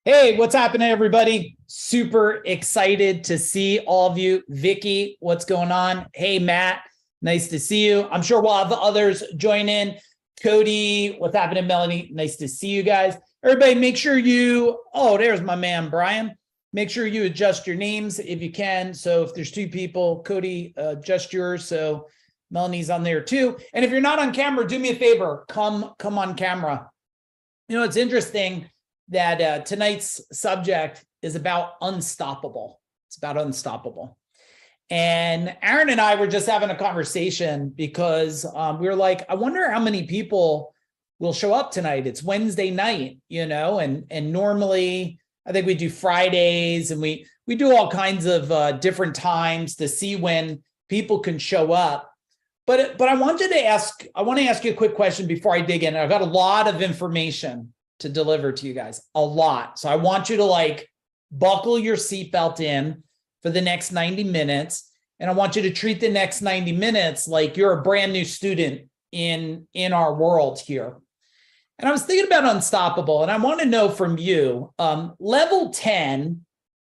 Hey, what's happening, everybody? Super excited to see all of you. Vicky, what's going on? Hey, Matt, nice to see you. I'm sure we'll have others join in. Cody, what's happening, Melanie? Nice to see you guys. Everybody, make sure there's my man, Brian. Make sure you adjust your names if you can. So if there's two people, Cody, adjust yours. So Melanie's on there too. And if you're not on camera, do me a favor, come on camera. You know, it's interesting that tonight's subject is about unstoppable. It's about unstoppable. And Aaron and I were just having a conversation because we were like, I wonder how many people will show up tonight. It's Wednesday night, and normally I think we do Fridays and we do all kinds of different times to see when people can show up. But I want to ask you a quick question before I dig in. I've got a lot of information to deliver to you guys, a lot. So I want you to buckle your seatbelt in for the next 90 minutes. And I want you to treat the next 90 minutes like you're a brand new student in our world here. And I was thinking about unstoppable, and I want to know from you, level 10,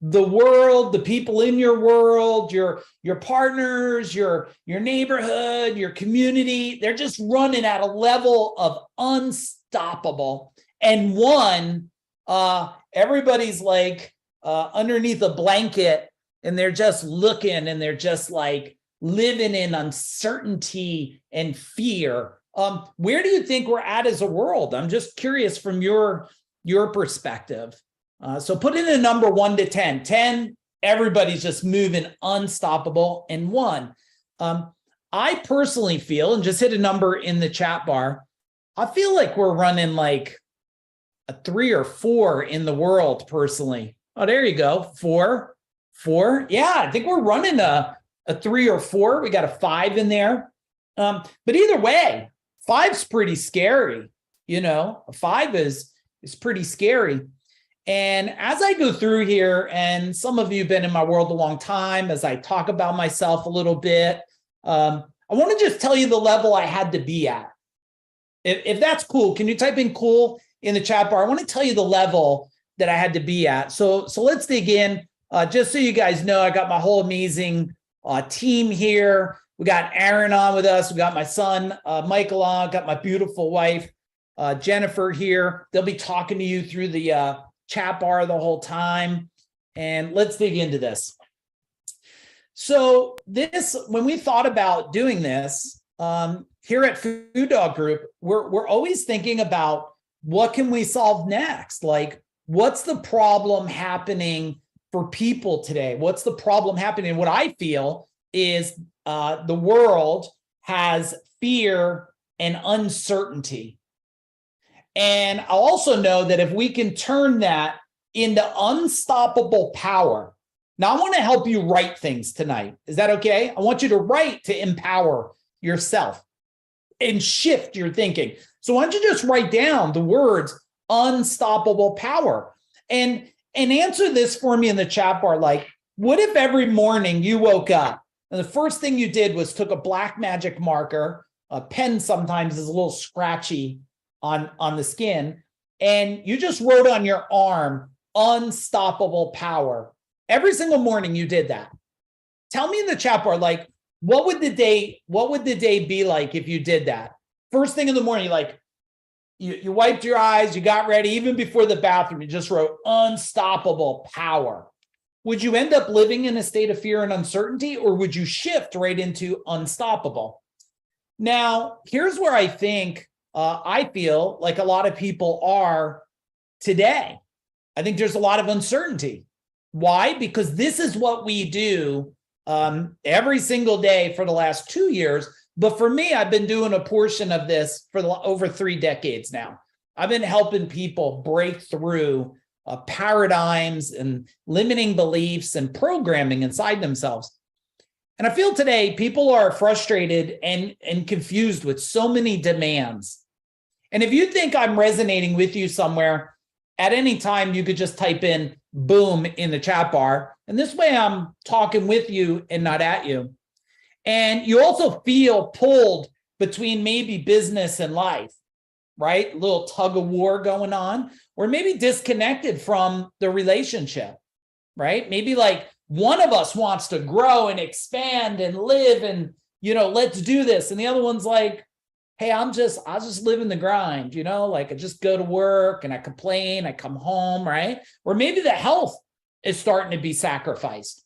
the world, the people in your world, your partners, your neighborhood, your community, they're just running at a level of unstoppable. And one, everybody's underneath a blanket and they're just looking and they're just living in uncertainty and fear. Where do you think we're at as a world? I'm just curious from your perspective. So put in a number 1 to 10. 10, everybody's just moving unstoppable. And 1, I personally feel, and just hit a number in the chat bar, I feel like we're running a 3 or 4 in the world personally. Oh, there you go. 4. Yeah, I think we're running a 3 or 4. We got a 5 in there. But either way, 5's pretty scary. A 5 is pretty scary. And as I go through here, and some of you have been in my world a long time, as I talk about myself a little bit, I want to just tell you the level I had to be at. If that's cool, can you type in cool in the chat bar? I want to tell you the level that I had to be at. So let's dig in. Just so you guys know, I got my whole amazing team here. We got Aaron on with us. We got my son, Michael on. Got my beautiful wife, Jennifer here. They'll be talking to you through the chat bar the whole time. And let's dig into this. So when we thought about doing this, here at Food Dog Group, we're always thinking about what can we solve next? What's the problem happening for people today? What's the problem happening? What I feel is the world has fear and uncertainty. And I also know that if we can turn that into unstoppable power. Now, I want to help you write things tonight. Is that okay? I want you to write to empower yourself and shift your thinking. So why don't you just write down the words unstoppable power and answer this for me in the chat bar. What if every morning you woke up and the first thing you did was took a black magic marker, a pen sometimes is a little scratchy on the skin, and you just wrote on your arm, unstoppable power. Every single morning you did that. Tell me in the chat bar, what would the day be like if you did that? First thing in the morning, you wiped your eyes, you got ready, even before the bathroom, you just wrote unstoppable power. Would you end up living in a state of fear and uncertainty, or would you shift right into unstoppable? Now, here's where I think I feel like a lot of people are today. I think there's a lot of uncertainty. Why? Because this is what we do every single day for the last 2 years. But for me, I've been doing a portion of this for over 3 decades now. I've been helping people break through paradigms and limiting beliefs and programming inside themselves. And I feel today people are frustrated and confused with so many demands. And if you think I'm resonating with you somewhere, at any time, you could just type in boom in the chat bar. And this way I'm talking with you and not at you. And you also feel pulled between maybe business and life. right? A little tug of war going on, or maybe disconnected from the relationship, right? Maybe like one of us wants to grow and expand and live and, let's do this. And the other one's like, hey, I'll just live in the grind, like I just go to work and I complain, I come home, right? Or maybe the health is starting to be sacrificed,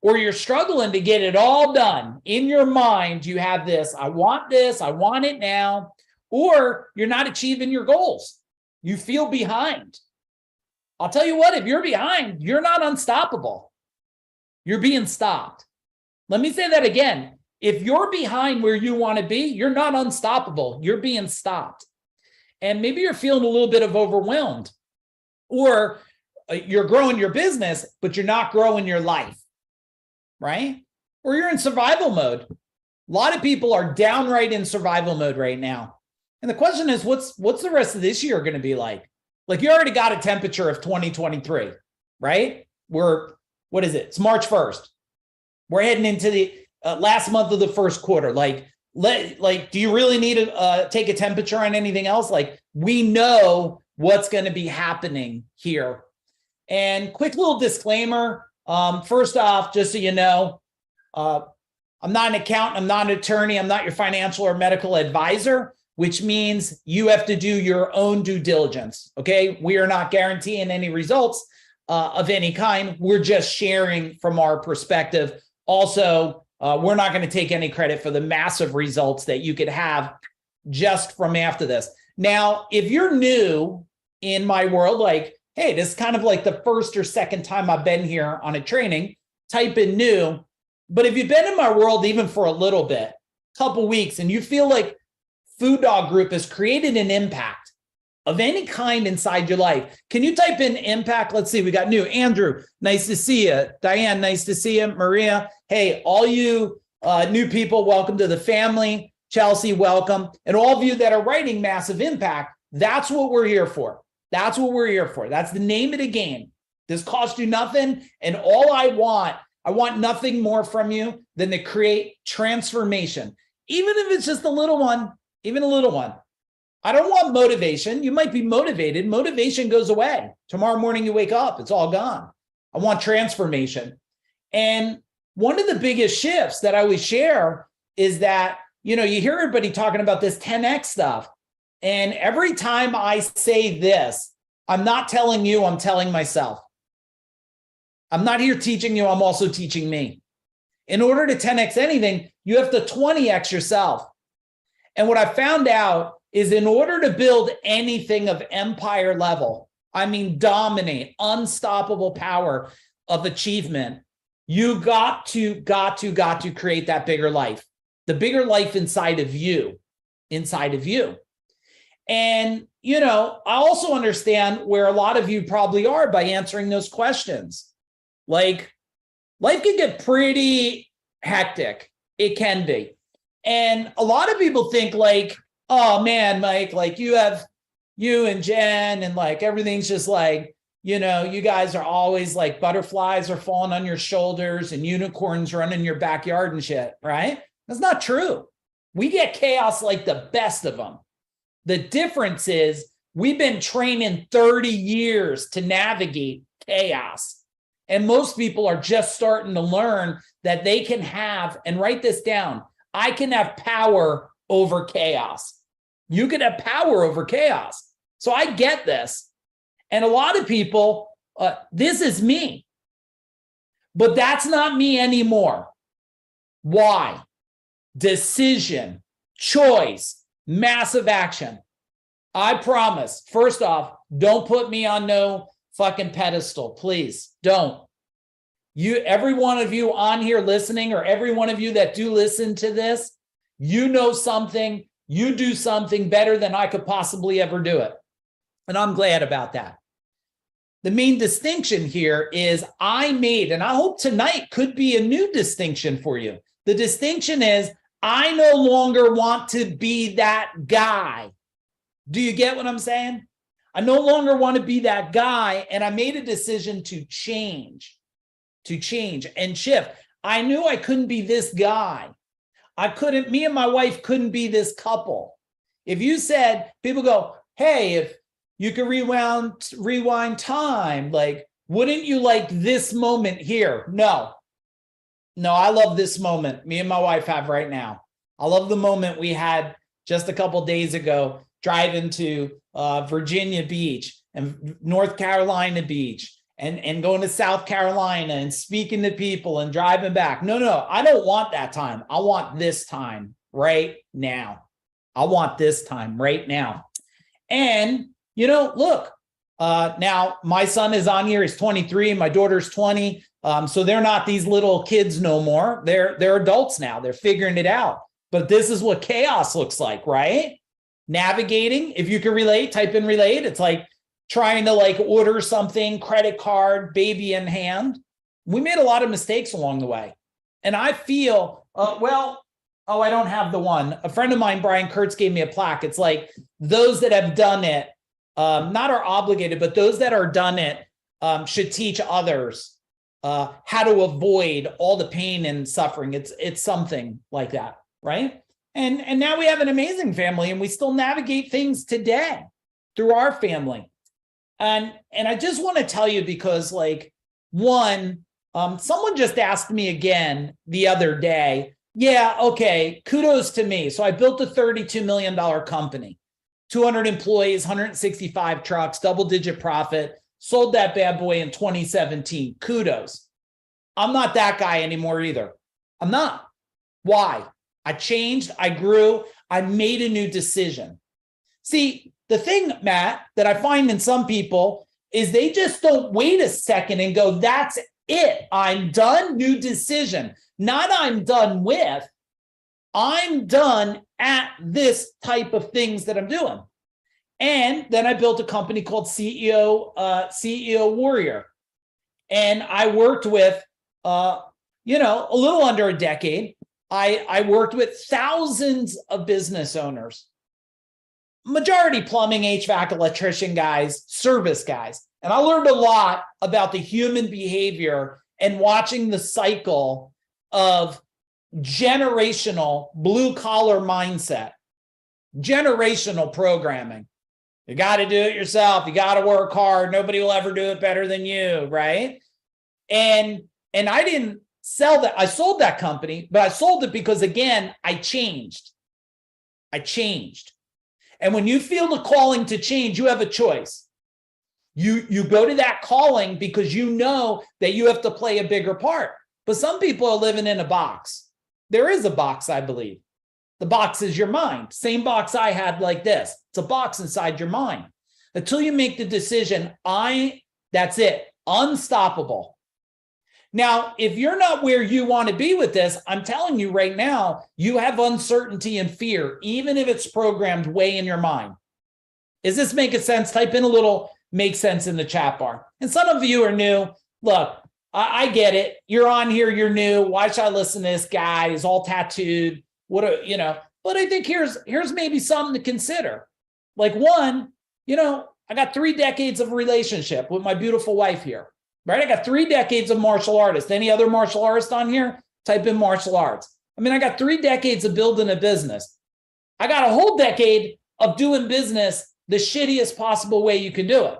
or you're struggling to get it all done. In your mind, you have this, I want it now, or you're not achieving your goals. You feel behind. I'll tell you what, if you're behind, you're not unstoppable. You're being stopped. Let me say that again. If you're behind where you want to be, you're not unstoppable. You're being stopped. And maybe you're feeling a little bit of overwhelmed, or you're growing your business, but you're not growing your life, right? Or you're in survival mode. A lot of people are downright in survival mode right now. And the question is, what's the rest of this year going to be like? Like, you already got a temperature of 2023, right? What is it? It's March 1st. We're heading into the last month of the first quarter. Do you really need to take a temperature on anything else? Like, we know what's going to be happening here. And quick little disclaimer. First off, just so you know, I'm not an accountant, I'm not an attorney, I'm not your financial or medical advisor, which means you have to do your own due diligence, okay? We are not guaranteeing any results of any kind. We're just sharing from our perspective. Also, we're not going to take any credit for the massive results that you could have just from after this. Now, if you're new in my world, like, hey, this is kind of like the first or second time I've been here on a training, type in new. But if you've been in my world even for a little bit, couple weeks, and you feel like Food Dog Group has created an impact of any kind inside your life, can you type in impact? Let's see, we got new. Andrew, nice to see you. Diane, nice to see you. Maria, hey, all you new people, welcome to the family. Chelsea, welcome. And all of you that are writing massive impact, that's what we're here for. That's what we're here for. That's the name of the game. This costs you nothing. And all I want nothing more from you than to create transformation. Even if it's just a little one, even a little one. I don't want motivation. You might be motivated. Motivation goes away. Tomorrow morning you wake up, it's all gone. I want transformation. And one of the biggest shifts that I always share is that, you hear everybody talking about this 10X stuff. And every time I say this, I'm not telling you, I'm telling myself. I'm not here teaching you, I'm also teaching me. In order to 10X anything, you have to 20X yourself. And what I found out is, in order to build anything of empire level, I mean, dominate, unstoppable power of achievement, you got to create that bigger life, the bigger life inside of you. And, I also understand where a lot of you probably are by answering those questions. Like, life can get pretty hectic. It can be. And a lot of people think like, oh man, Mike, like you and Jen and like everything's just like, you guys are always like butterflies are falling on your shoulders and unicorns running your backyard and shit, right? That's not true. We get chaos like the best of them. The difference is we've been training 30 years to navigate chaos. And most people are just starting to learn that they can have, and write this down, I can have power over chaos. You can have power over chaos. So I get this. And a lot of people, this is me. But that's not me anymore. Why? Decision, choice, massive action. I promise, first off, don't put me on no fucking pedestal, please. Don't. Every one of you on here listening, or every one of you that do listen to this, you know something, you do something better than I could possibly ever do it. And I'm glad about that. The main distinction here is I made, and I hope tonight could be a new distinction for you. The distinction is I no longer want to be that guy. Do you get what I'm saying? I no longer want to be that guy, and I made a decision to change and shift. I knew I couldn't be this guy. Me and my wife couldn't be this couple. If you said, people go, hey, if you could rewind time, like, wouldn't you like this moment here? No, I love this moment me and my wife have right now. I love the moment we had just a couple days ago, driving to Virginia Beach and North Carolina Beach and going to South Carolina and speaking to people and driving back. No, I don't want that time. I want this time right now. I want this time right now. And, look, now my son is on here. He's 23. My daughter's 20. So they're not these little kids no more. They're adults now. They're figuring it out. But this is what chaos looks like, right? Navigating. If you can relate, type in relate. It's like trying to order something, credit card, baby in hand. We made a lot of mistakes along the way. And I feel, I don't have the one. A friend of mine, Brian Kurtz, gave me a plaque. It's like those that have done it, not are obligated, but those that are done it should teach others how to avoid all the pain and suffering. It's something like that, right? And now we have an amazing family, and we still navigate things today through our family. And I just want to tell you, because someone just asked me again the other day. Yeah, okay, kudos to me. So I built a $32 million company, 200 employees, 165 trucks, double-digit profit, sold that bad boy in 2017. Kudos. I'm not that guy anymore either. I'm not. Why? I changed, I grew, I made a new decision. See, the thing, Matt, that I find in some people is they just don't wait a second and go, that's it. I'm done, new decision. Not I'm done with, I'm done at this type of things that I'm doing. And then I built a company called CEO Warrior. And I worked with, a little under a decade. I worked with thousands of business owners, majority plumbing, HVAC, electrician guys, service guys. And I learned a lot about the human behavior and watching the cycle of generational blue collar mindset, generational programming. You got to do it yourself. You got to work hard. Nobody will ever do it better than you, right? And I didn't sell that. I sold that company, but I sold it because, again, I changed. And when you feel the calling to change, you have a choice. You go to that calling because you know that you have to play a bigger part. But some people are living in a box. There is a box, I believe. The box is your mind. Same box I had like this. It's a box inside your mind. Until you make the decision, that's it. Unstoppable. Now, if you're not where you want to be with this, I'm telling you right now, you have uncertainty and fear, even if it's programmed way in your mind. Is this making sense? Type in a little make sense in the chat bar. And some of you are new. Look, I get it. You're on here, you're new. Why should I listen to this guy? He's all tattooed. But I think here's maybe something to consider. Like, one, I got 3 decades of relationship with my beautiful wife here, right? I got 3 decades of martial artists. Any other martial artist on here? Type in martial arts. I got 3 decades of building a business. I got a whole decade of doing business the shittiest possible way you can do it.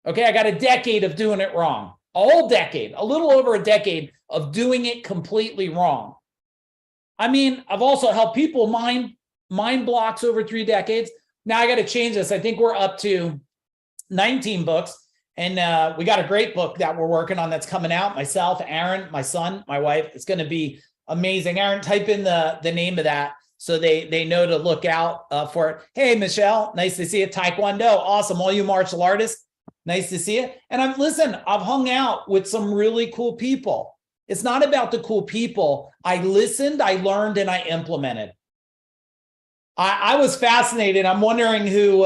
Okay, I got a decade of doing it wrong. A whole decade, a little over a decade of doing it completely wrong. I've also helped people mind blocks over 3 decades. Now I got to change this. I think we're up to 19 books. And we got a great book that we're working on that's coming out. Myself, Aaron, my son, my wife. It's going to be amazing. Aaron, type in the name of that so they know to look out for it. Hey, Michelle, nice to see you. Taekwondo, awesome. All you martial artists, nice to see you. And I've hung out with some really cool people. It's not about the cool people. I listened, I learned, and I implemented. I was fascinated. I'm wondering who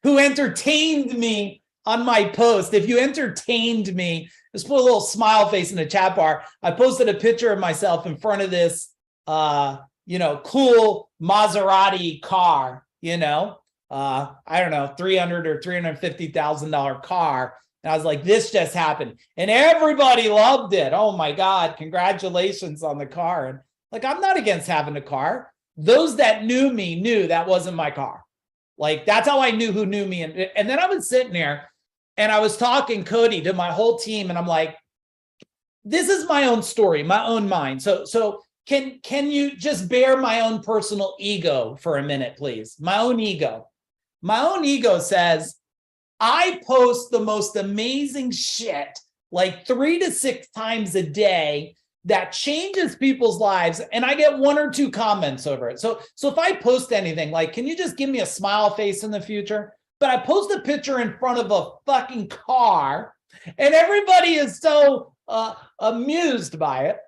entertained me on my post. If you entertained me, just put a little smile face in the chat bar. I posted a picture of myself in front of this, cool Maserati car, I don't know, $300,000 or $350,000 car. And I was like, this just happened. And everybody loved it. Oh my God, congratulations on the car. And I'm not against having a car. those that knew me knew that wasn't my car. Like, that's how I knew who knew me. And then I was sitting there and I was talking, Cody, to my whole team. And I'm like, this is my own story, my own mind. So can you just bear my own personal ego for a minute, please? My own ego. My own ego says, I post the most amazing shit like 3 to 6 times a day that changes people's lives, and I get 1 or 2 comments over it. So if I post anything, like, can you just give me a smile face in the future? But I post a picture in front of a fucking car, and everybody is so amused by it,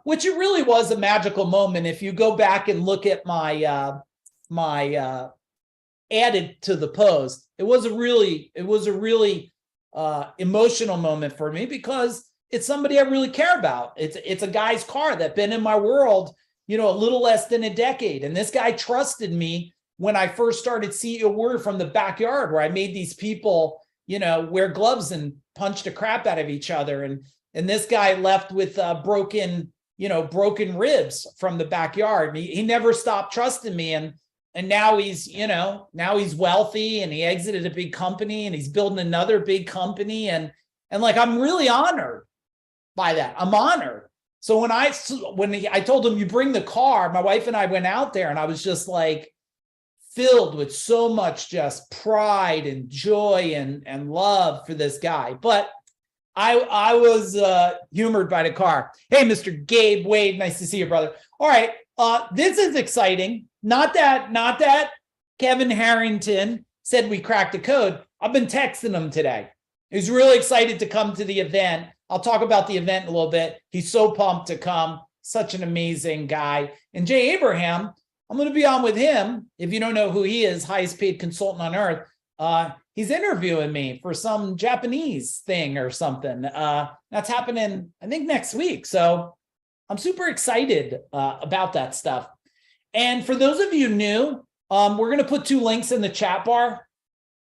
which it really was a magical moment. If you go back and look at my added to the post, it was a really emotional moment for me, because it's somebody I really care about. It's a guy's car that's been in my world, a little less than a decade. And this guy trusted me when I first started CEO Warrior from the backyard, where I made these people, wear gloves and punch the crap out of each other. And this guy left with broken ribs from the backyard. He never stopped trusting me. And now he's wealthy, and he exited a big company, and he's building another big company. And like, I'm really honored by that. I'm honored. So when I told him, you bring the car, my wife and I went out there, and I was just like filled with so much just pride and joy and love for this guy. But I was humored by the car. Hey, Mr. Gabe Wade, nice to see you, brother. All right, this is exciting. Not that Kevin Harrington said we cracked the code. I've been texting him today. He's really excited to come to the event. I'll talk about the event in a little bit. He's so pumped to come. Such an amazing guy. And Jay Abraham, I'm going to be on with him. If you don't know who he is, highest paid consultant on earth. He's interviewing me for some Japanese thing or something. That's happening, I think, next week. So I'm super excited about that stuff. And for those of you new, we're going to put 2 links in the chat bar.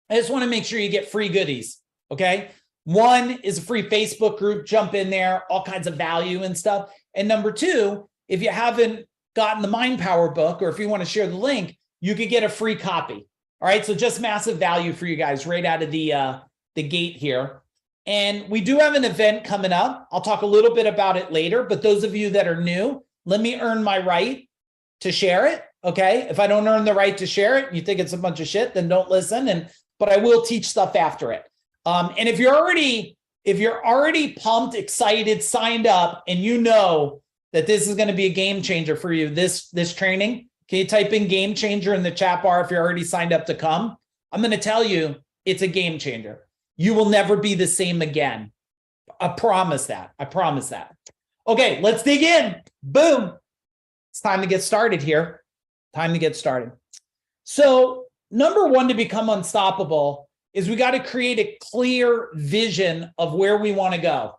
I just want to make sure you get free goodies, okay? One is a free Facebook group. Jump in there, all kinds of value and stuff. And number 2, if you haven't gotten the Mind Power book, or if you want to share the link, you could get a free copy. All right, so just massive value for you guys right out of the gate here. And we do have an event coming up. I'll talk a little bit about it later, but those of you that are new, let me earn my right to share it, okay? If I don't earn the right to share it, you think it's a bunch of shit, then don't listen. But I will teach stuff after it. And if you're already pumped, excited, signed up, and you know that this is going to be a game changer for you, this training, can you type in game changer in the chat bar if you're already signed up to come? I'm going to tell you, it's a game changer. You will never be the same again. I promise that. I promise that. Okay, let's dig in. Boom. It's time to get started here. Time to get started. So, number 1 to become unstoppable is we got to create a clear vision of where we want to go.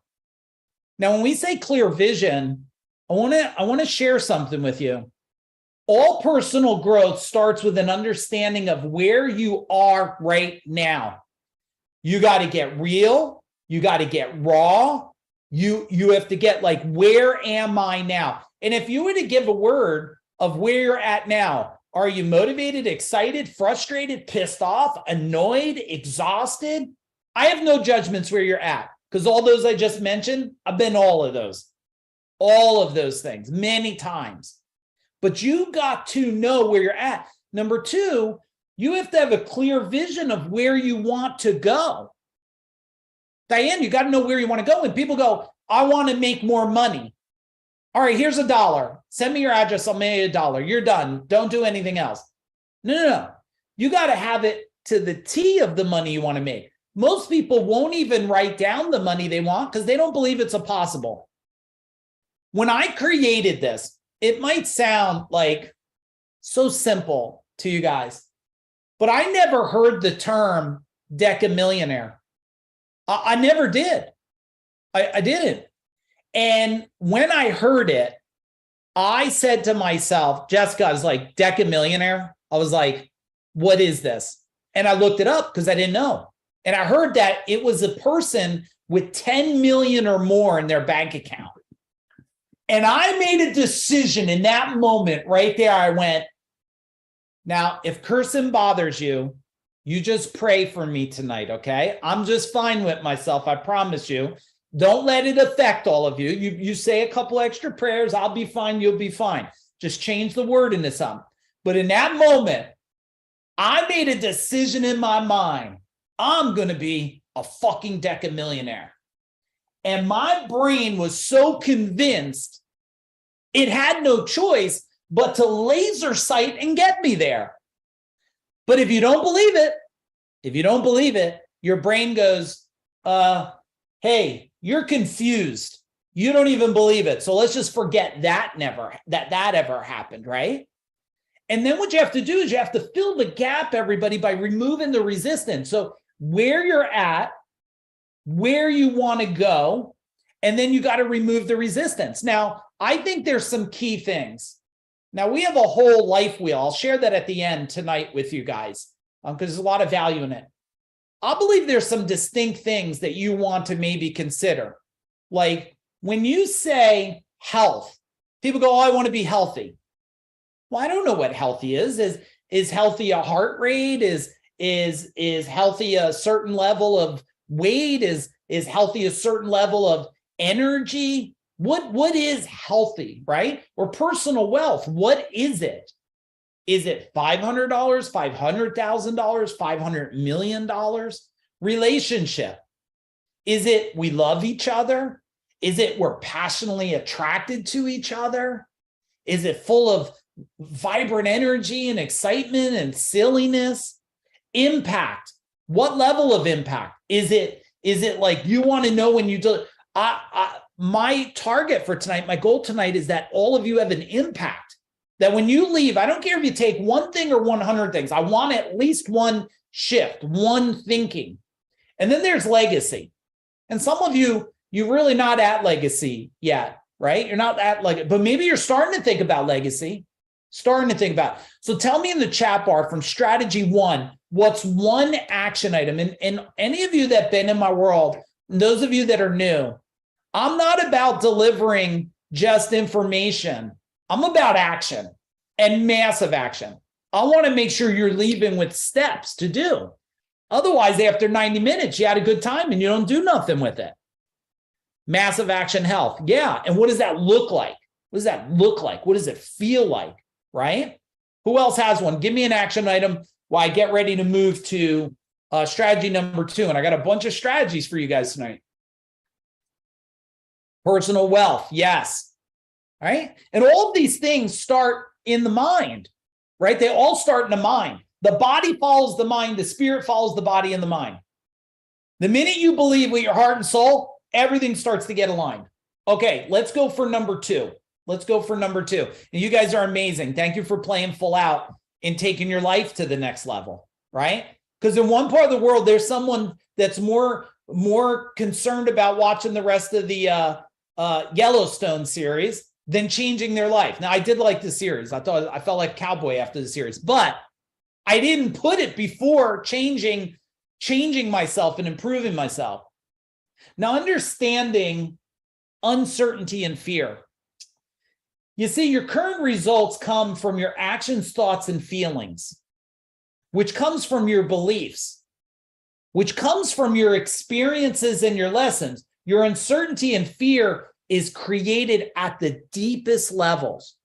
Now, when we say clear vision, I want to share something with you. All personal growth starts with an understanding of where you are right now. You got to get real. You got to get raw. You have to get like, where am I now? And if you were to give a word of where you're at now, are you motivated, excited, frustrated, pissed off, annoyed, exhausted? I have no judgments where you're at, because all those I just mentioned, I've been all of those things many times. But you got to know where you're at. Number 2, you have to have a clear vision of where you want to go. Diane, you got to know where you want to go. When people go, I want to make more money. All right, here's $1. Send me your address. I'll mail you $1. You're done. Don't do anything else. No. You got to have it to the T of the money you want to make. Most people won't even write down the money they want because they don't believe it's possible. When I created this, it might sound like so simple to you guys, but I never heard the term decamillionaire. I never did. I didn't. And when I heard it, I said to myself, Jessica, I was like, decamillionaire? I was like, what is this? And I looked it up because I didn't know. And I heard that it was a person with 10 million or more in their bank account. And I made a decision in that moment right there. I went, now, if cursing bothers you, you just pray for me tonight, okay? I'm just fine with myself, I promise you. Don't let it affect all of you. You say a couple extra prayers, I'll be fine, you'll be fine. Just change the word into something. But in that moment, I made a decision in my mind. I'm going to be a fucking decamillionaire. And my brain was so convinced it had no choice but to laser sight and get me there. But if you don't believe it, your brain goes, hey, you're confused. You don't even believe it. So let's just forget that ever happened, right? And then what you have to do is you have to fill the gap, everybody, by removing the resistance. So where you're at, where you want to go, and then you got to remove the resistance. Now, I think there's some key things. Now, we have a whole life wheel. I'll share that at the end tonight with you guys because there's a lot of value in it. I believe there's some distinct things that you want to maybe consider. Like when you say health, people go, oh, I want to be healthy. Well, I don't know what healthy is. Is healthy a heart rate? Is healthy a certain level of weight? Is healthy a certain level of energy? What is healthy, right? Or personal wealth, what is it? Is it $500, $500,000, $500 million? Relationship. Is it we love each other? Is it we're passionately attracted to each other? Is it full of vibrant energy and excitement and silliness? Impact. What level of impact? Is it like you want to know when you do? My target for tonight, my goal tonight is that all of you have an impact. That when you leave, I don't care if you take one thing or 100 things. I want at least one shift, one thinking. And then there's legacy. And some of you, you're really not at legacy yet, right? You're not at legacy, but maybe you're starting to think about legacy, starting to think about it. So tell me in the chat bar from strategy 1, what's one action item? And any of you that have been in my world, and those of you that are new, I'm not about delivering just information. I'm about action and massive action. I want to make sure you're leaving with steps to do. Otherwise, after 90 minutes, you had a good time and you don't do nothing with it. Massive action health. Yeah. And what does that look like? What does that look like? What does it feel like? Right? Who else has one? Give me an action item while I get ready to move to strategy number 2. And I got a bunch of strategies for you guys tonight. Personal wealth. Yes. Right? And all of these things start in the mind, right? They all start in the mind. The body follows the mind. The spirit follows the body and the mind. The minute you believe with your heart and soul, everything starts to get aligned. Okay, let's go for number 2. Let's go for number 2. And you guys are amazing. Thank you for playing full out and taking your life to the next level, right? Because in one part of the world, there's someone that's more concerned about watching the rest of the Yellowstone series than changing their life. Now, I did like the series. I felt like a cowboy after the series, but I didn't put it before changing myself and improving myself. Now, understanding uncertainty and fear. You see, your current results come from your actions, thoughts, and feelings, which comes from your beliefs, which comes from your experiences and your lessons. Your uncertainty and fear is created at the deepest levels,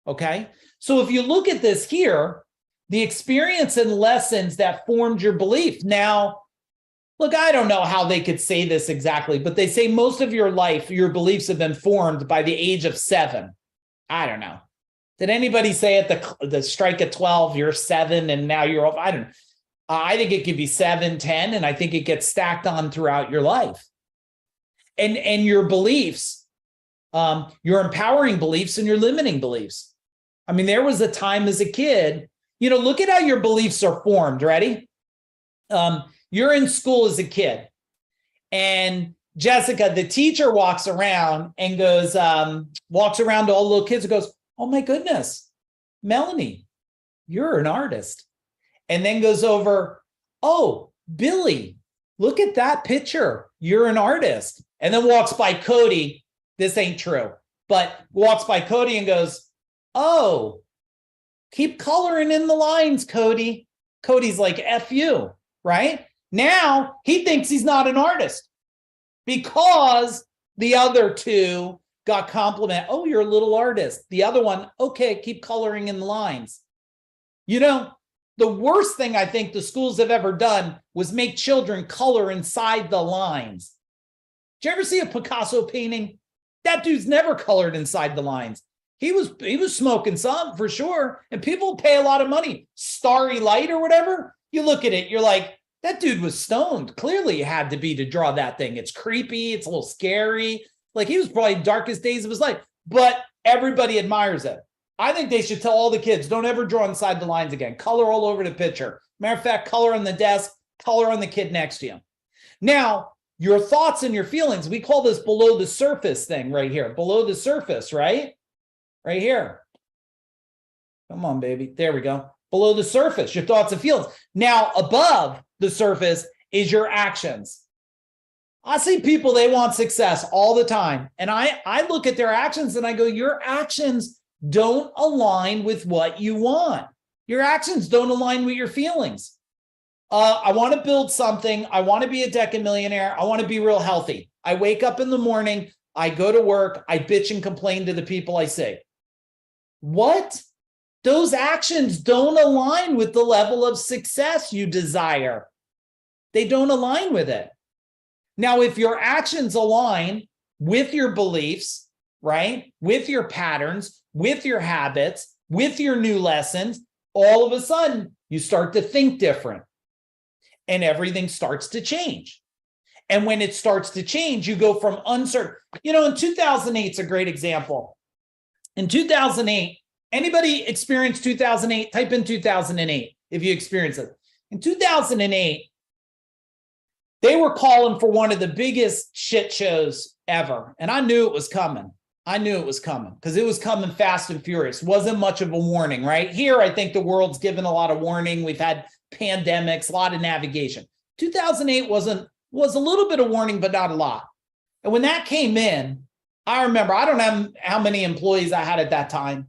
okay? So if you look at this here, the experience and lessons that formed your belief. Now, look, I don't know how they could say this exactly, but they say most of your life, your beliefs have been formed by the age of 7. I don't know. Did anybody say at the strike at 12, you're 7 and now you're off? I don't know. I think it could be 7, 10, and I think it gets stacked on throughout your life. And your beliefs, your empowering beliefs and your limiting beliefs. I mean, there was a time as a kid, look at how your beliefs are formed. Ready? You're in school as a kid, and Jessica, the teacher, walks around and goes, walks around to all the little kids and goes, oh my goodness, Melanie, you're an artist. And then goes over, oh, Billy, look at that picture. You're an artist. And then walks by Cody. This ain't true. but walks by Cody and goes, oh, keep coloring in the lines, Cody. Cody's like, F you, right? Now he thinks he's not an artist because the other two got compliment. Oh, you're a little artist. The other one, okay, keep coloring in the lines. You know, the worst thing I think the schools have ever done was make children color inside the lines. Did you ever see a Picasso painting? That dude's never colored inside the lines. He was smoking some for sure, and people pay a lot of money. Starry Light or whatever. You look at it, you're like, that dude was stoned. Clearly, it had to be to draw that thing. It's creepy. It's a little scary. Like he was probably darkest days of his life, but everybody admires it. I think they should tell all the kids, don't ever draw inside the lines again. Color all over the picture. Matter of fact, color on the desk, color on the kid next to you. Now, your thoughts and your feelings, we call this below the surface thing right here. Below the surface, right? Right here. Come on, baby. There we go. Below the surface, your thoughts and feelings. Now, above the surface is your actions. I see people, they want success all the time. And I look at their actions and I go, your actions don't align with what you want. Your actions don't align with your feelings. I want to build something. I want to be a decamillionaire. I want to be real healthy. I wake up in the morning. I go to work. I bitch and complain to the people I see. What? Those actions don't align with the level of success you desire. They don't align with it. Now, if your actions align with your beliefs, right, with your patterns, with your habits, with your new lessons, all of a sudden you start to think different and everything starts to change. And when it starts to change, you go from uncertain. You know, in 2008, it's a great example. In 2008, anybody experienced 2008? Type in 2008 if you experience it. In 2008, they were calling for one of the biggest shit shows ever. And I knew it was coming. I knew it was coming because it was coming fast and furious. Wasn't much of a warning, right? Here, I think the world's given a lot of warning. We've had pandemics, a lot of navigation. 2008 was a little bit of warning, but not a lot. And when that came in, I remember, I don't know how many employees I had at that time,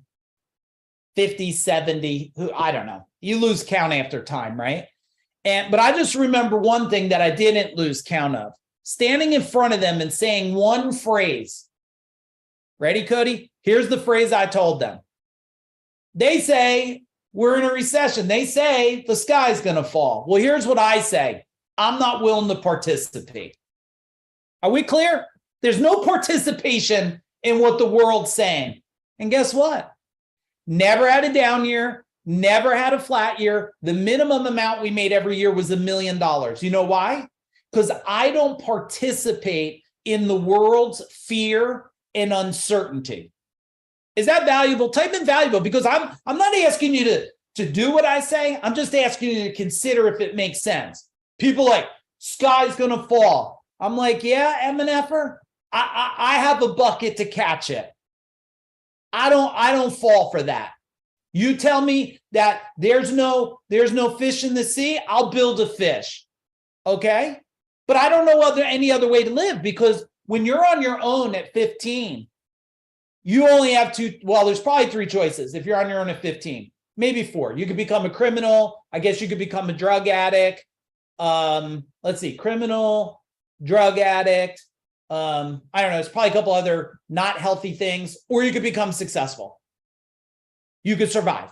50, 70, I don't know. You lose count after time, right? But I just remember one thing that I didn't lose count of, standing in front of them and saying one phrase. Ready, Cody? Here's the phrase I told them. They say we're in a recession. They say the sky's going to fall. Well, here's what I say. I'm not willing to participate. Are we clear? There's no participation in what the world's saying. And guess what? Never had a down year. Never had a flat year. The minimum amount we made every year was $1 million. You know why? Because I don't participate in the world's fear and uncertainty. Is that valuable? Type in valuable, because I'm not asking you to do what I say. I'm just asking you to consider if it makes sense. People like, sky's going to fall. I'm like, yeah, MNFer, I have a bucket to catch it. I don't fall for that. You tell me that there's no fish in the sea, I'll build a fish. Okay? But I don't know any other way to live, because when you're on your own at 15, you only have there's probably 3 choices if you're on your own at 15, maybe 4. You could become a criminal. I guess you could become a drug addict. Let's see, criminal, drug addict. I don't know. There's probably a couple other not healthy things, or you could become successful. You could survive.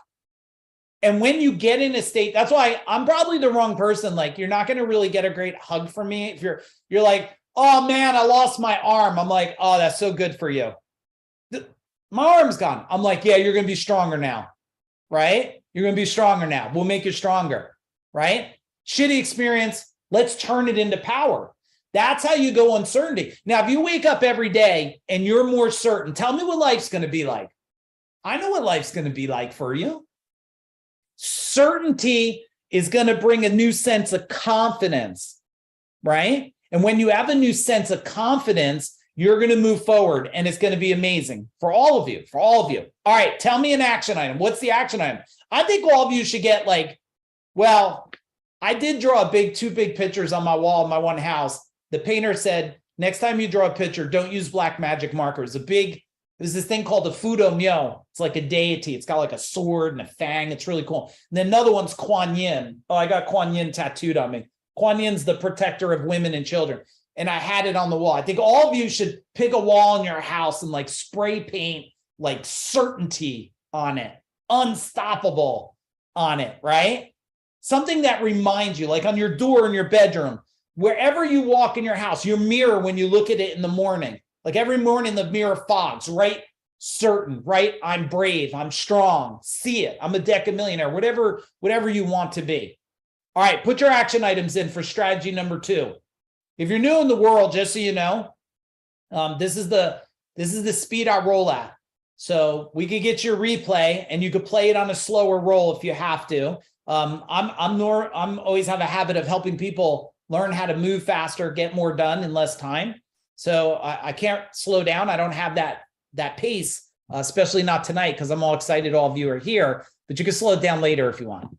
And when you get in a state, that's why I'm probably the wrong person. Like, you're not going to really get a great hug from me. If you're like, oh man, I lost my arm. I'm like, oh, that's so good for you. My arm's gone. I'm like, yeah, you're going to be stronger now, right? You're going to be stronger now. We'll make you stronger, right? Shitty experience. Let's turn it into power. That's how you go uncertainty. Now, if you wake up every day and you're more certain, tell me what life's going to be like. I know what life's going to be like for you. Certainty is going to bring a new sense of confidence, right? And when you have a new sense of confidence, you're going to move forward, and it's going to be amazing for all of you, All right, tell me an action item. What's the action item? I think all of you should get I did draw 2 big pictures on my wall in my one house. The painter said, next time you draw a picture, don't use black magic markers. A big There's this thing called the Fudo Myo. It's like a deity. It's got like a sword and a fang. It's really cool. And then another one's Kuan Yin. Oh, I got Kuan Yin tattooed on me. Kuan Yin's the protector of women and children. And I had it on the wall. I think all of you should pick a wall in your house and like spray paint like certainty on it, unstoppable on it, right? Something that reminds you, like on your door in your bedroom, wherever you walk in your house, your mirror when you look at it in the morning, like every morning the mirror fogs, right? Certain, right? I'm brave, I'm strong, see it, I'm a decamillionaire, whatever you want to be. All right, put your action items in for strategy number 2. If you're new in the world, just so you know, this is the speed I roll at. So we could get your replay and you could play it on a slower roll if you have to. I'm always have a habit of helping people learn how to move faster, get more done in less time. So I can't slow down. I don't have that pace, especially not tonight because I'm all excited all of you are here, but you can slow it down later if you want.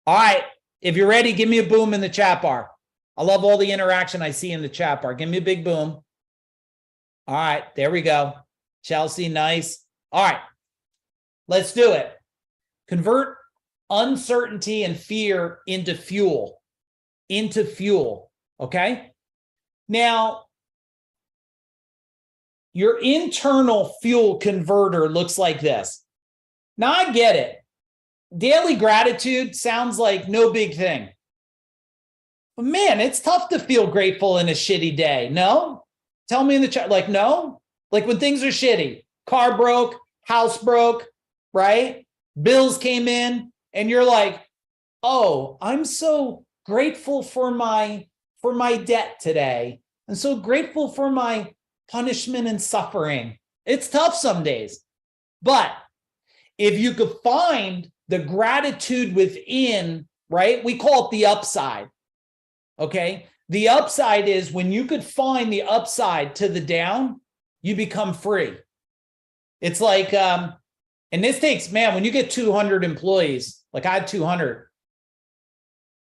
All right, if you're ready, give me a boom in the chat bar. I love all the interaction I see in the chat bar. Give me a big boom. All right, there we go. Chelsea, nice. All right, let's do it. Convert uncertainty and fear into fuel. Okay? Now, your internal fuel converter looks like this. Now, I get it. Daily gratitude sounds like no big thing. But man, it's tough to feel grateful in a shitty day. No? Tell me in the chat, like, no? Like when things are shitty, car broke, house broke, right? Bills came in, and you're like, oh, I'm so grateful for my debt today. I'm so grateful for my punishment and suffering. It's tough some days. But if you could find the gratitude within, right? We call it the upside. Okay. The upside is when you could find the upside to the down, you become free. It's like, and this takes, man, when you get 200 employees, like I had 200,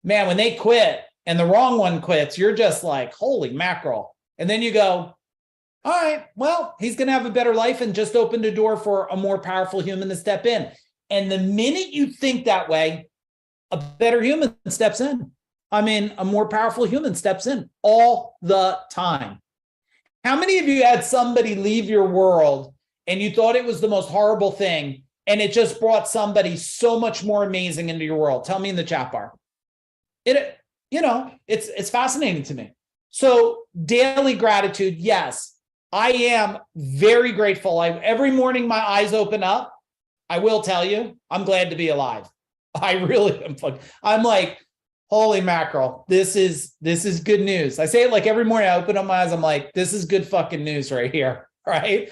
man, when they quit and the wrong one quits, you're just like, holy mackerel. And then you go, all right, well, he's going to have a better life and just opened a door for a more powerful human to step in. And the minute you think that way, a better human steps in. I mean, a more powerful human steps in all the time. How many of you had somebody leave your world and you thought it was the most horrible thing and it just brought somebody so much more amazing into your world? Tell me in the chat bar. It's fascinating to me. So daily gratitude, yes, I am very grateful. Every morning my eyes open up. I will tell you, I'm glad to be alive. I really am. I'm like, holy mackerel, this is good news. I say it like every morning I open up my eyes, I'm like, this is good fucking news right here, right?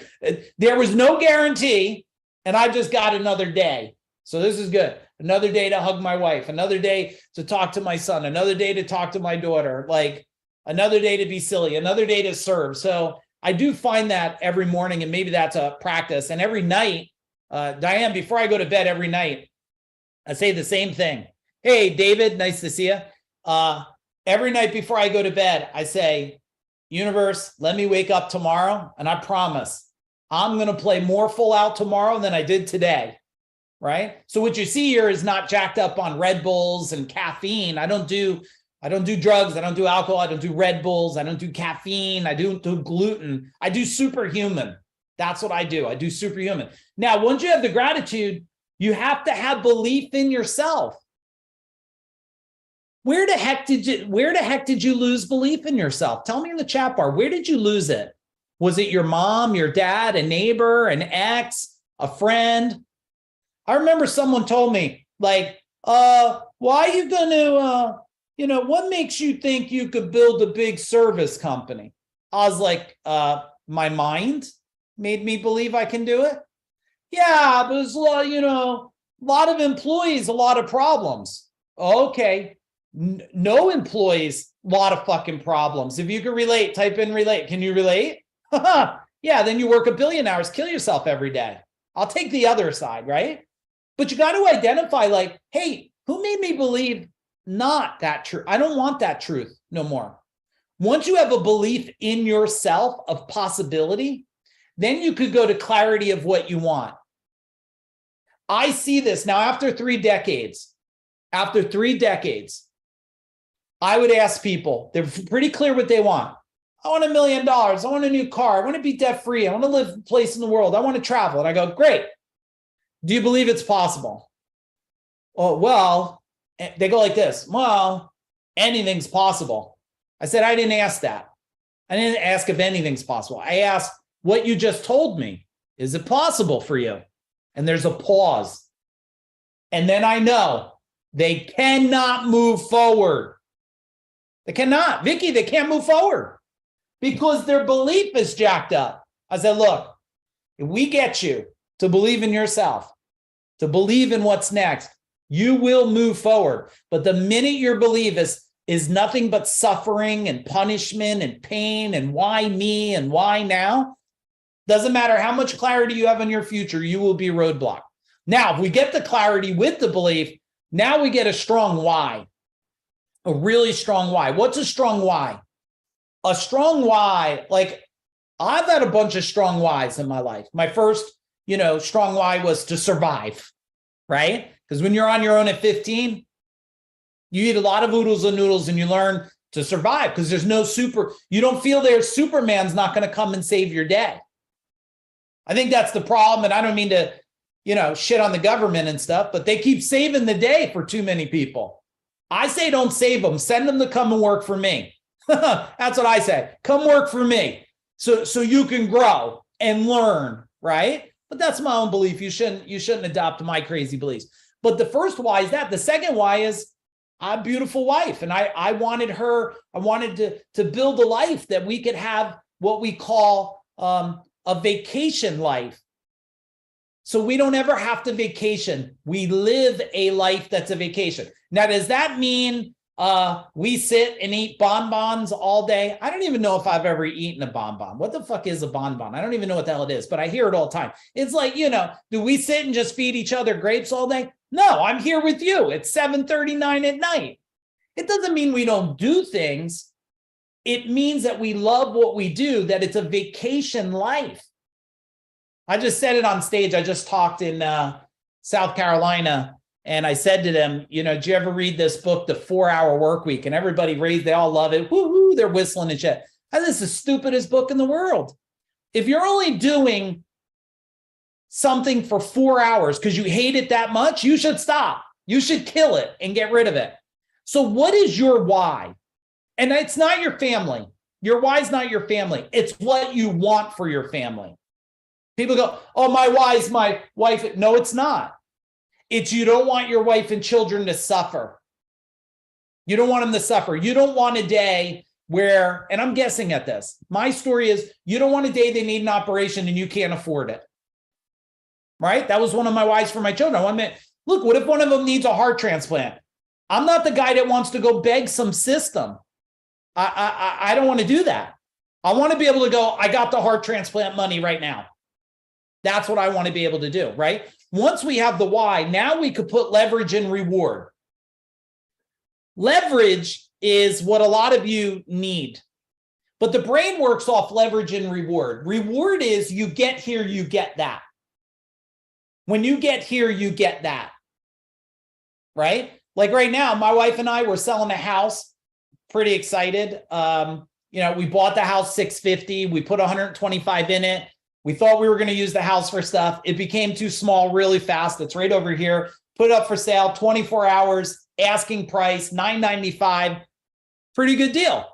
There was no guarantee, and I just got another day. So this is good. Another day to hug my wife, another day to talk to my son, another day to talk to my daughter, like another day to be silly, another day to serve. So I do find that every morning, and maybe that's a practice. And every night, Diane, before I go to bed every night, I say the same thing. Hey, David, nice to see you. Every night before I go to bed, I say, universe, let me wake up tomorrow. And I promise I'm going to play more full out tomorrow than I did today. Right. So what you see here is not jacked up on Red Bulls and caffeine. I don't do drugs. I don't do alcohol. I don't do Red Bulls. I don't do caffeine. I don't do gluten. I do superhuman. That's what I do. I do superhuman. Now, once you have the gratitude, you have to have belief in yourself. Where the heck did you lose belief in yourself? Tell me in the chat bar, where did you lose it? Was it your mom, your dad, a neighbor, an ex, a friend? I remember someone told me, like, why are you going to, what makes you think you could build a big service company? I was like, my mind made me believe I can do it. Yeah, but there's a lot of employees, a lot of problems. Okay. No employees, a lot of fucking problems. If you can relate, type in relate. Can you relate? Yeah, then you work 1 billion hours, kill yourself every day. I'll take the other side, right? But you got to identify like, hey, who made me believe not that true? I don't want that truth no more. Once you have a belief in yourself of possibility, Then you could go to clarity of what you want. I see this now after 3 decades. After 3 decades, I would ask people, they're pretty clear what they want. I want $1 million. I want a new car. I want to be debt free. I want to live a place in the world. I want to travel. And I go, great. Do you believe it's possible? Oh, well, they go like this. Well, anything's possible. I said, I didn't ask that. I didn't ask if anything's possible. I asked what you just told me. Is it possible for you? And there's a pause. And then I know they cannot move forward. They cannot. Vicky, they can't move forward because their belief is jacked up. I said, look, if we get you to believe in yourself, to believe in what's next, you will move forward. But the minute your belief is nothing but suffering and punishment and pain and why me and why now, doesn't matter how much clarity you have in your future, you will be roadblocked. Now, if we get the clarity with the belief, now we get a strong why, a really strong why. What's a strong why? A strong why, like I've had a bunch of strong whys in my life. My first, strong why was to survive, right? Because when you're on your own at 15, you eat a lot of oodles and noodles and you learn to survive because there's no you don't feel there's Superman's not going to come and save your day. I think that's the problem. And I don't mean to, shit on the government and stuff, but they keep saving the day for too many people. I say, don't save them. Send them to come and work for me. That's what I say. Come work for me. So you can grow and learn, right? But that's my own belief. You shouldn't adopt my crazy beliefs. But the first why is that. The second why is I'm a beautiful wife. And I wanted to build a life that we could have what we call a vacation life. So we don't ever have to vacation. We live a life that's a vacation. Now, does that mean we sit and eat bonbons all day? I don't even know if I've ever eaten a bonbon. What the fuck is a bonbon? I don't even know what the hell it is, but I hear it all the time. It's like, do we sit and just feed each other grapes all day? No, I'm here with you. It's 7:39 at night. It doesn't mean we don't do things. It means that we love what we do, that it's a vacation life. I just said it on stage. I just talked in South Carolina, and I said to them, did you ever read this book, The 4-Hour Workweek? And everybody they all love it. Woo-hoo, they're whistling and shit. This is the stupidest book in the world. If you're only doing something for 4 hours because you hate it that much, you should stop. You should kill it and get rid of it. So what is your why? And it's not your family. Your why is not your family. It's what you want for your family. People go, oh, my why is my wife. No, it's not. It's you don't want your wife and children to suffer. You don't want them to suffer. You don't want a day where, and I'm guessing at this, my story is you don't want a day they need an operation and you can't afford it. Right? That was one of my whys for my children. I want to, look, what if one of them needs a heart transplant? I'm not the guy that wants to go beg some system. I don't want to do that. I want to be able to go, I got the heart transplant money right now. That's what I want to be able to do, right? Once we have the why, now we could put leverage and reward. Leverage is what a lot of you need, but the brain works off leverage and reward. Reward is you get here, you get that. When you get here, you get that, right? Like right now, my wife and I were selling a house, pretty excited. We bought the house $650. We put 125 in it. We thought we were going to use the house for stuff. It became too small really fast. It's right over here. Put it up for sale, 24 hours, asking price, $995. Pretty good deal,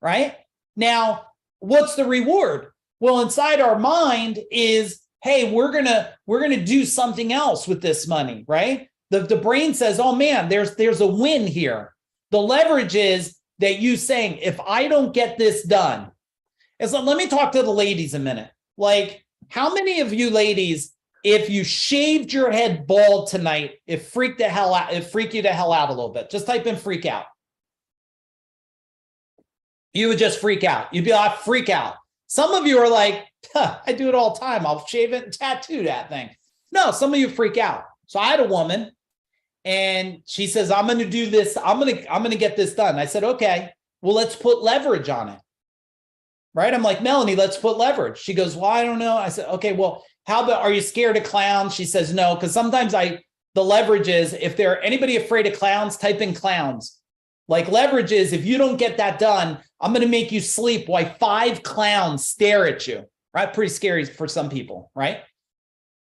right? Now, what's the reward? Well, inside our mind is, hey, we're gonna do something else with this money, right? The brain says, oh man, there's a win here. The leverage is that you saying, if I don't get this done, it's like, let me talk to the ladies a minute. Like, how many of you ladies, if you shaved your head bald tonight, it freak you the hell out a little bit? Just type in freak out. You would just freak out. You'd be like, freak out. Some of you are like, I do it all the time. I'll shave it and tattoo that thing. No, some of you freak out. So I had a woman and she says, I'm going to do this. I'm going to get this done. I said, okay, well, let's put leverage on it. right? I'm like, Melanie, let's put leverage. She goes, well, I don't know. I said, okay, well, how about, are you scared of clowns? She says, no, because sometimes the leverage is, if there anybody afraid of clowns, type in clowns. Like leverage is, if you don't get that done, I'm going to make you sleep while 5 clowns stare at you, right? Pretty scary for some people, right?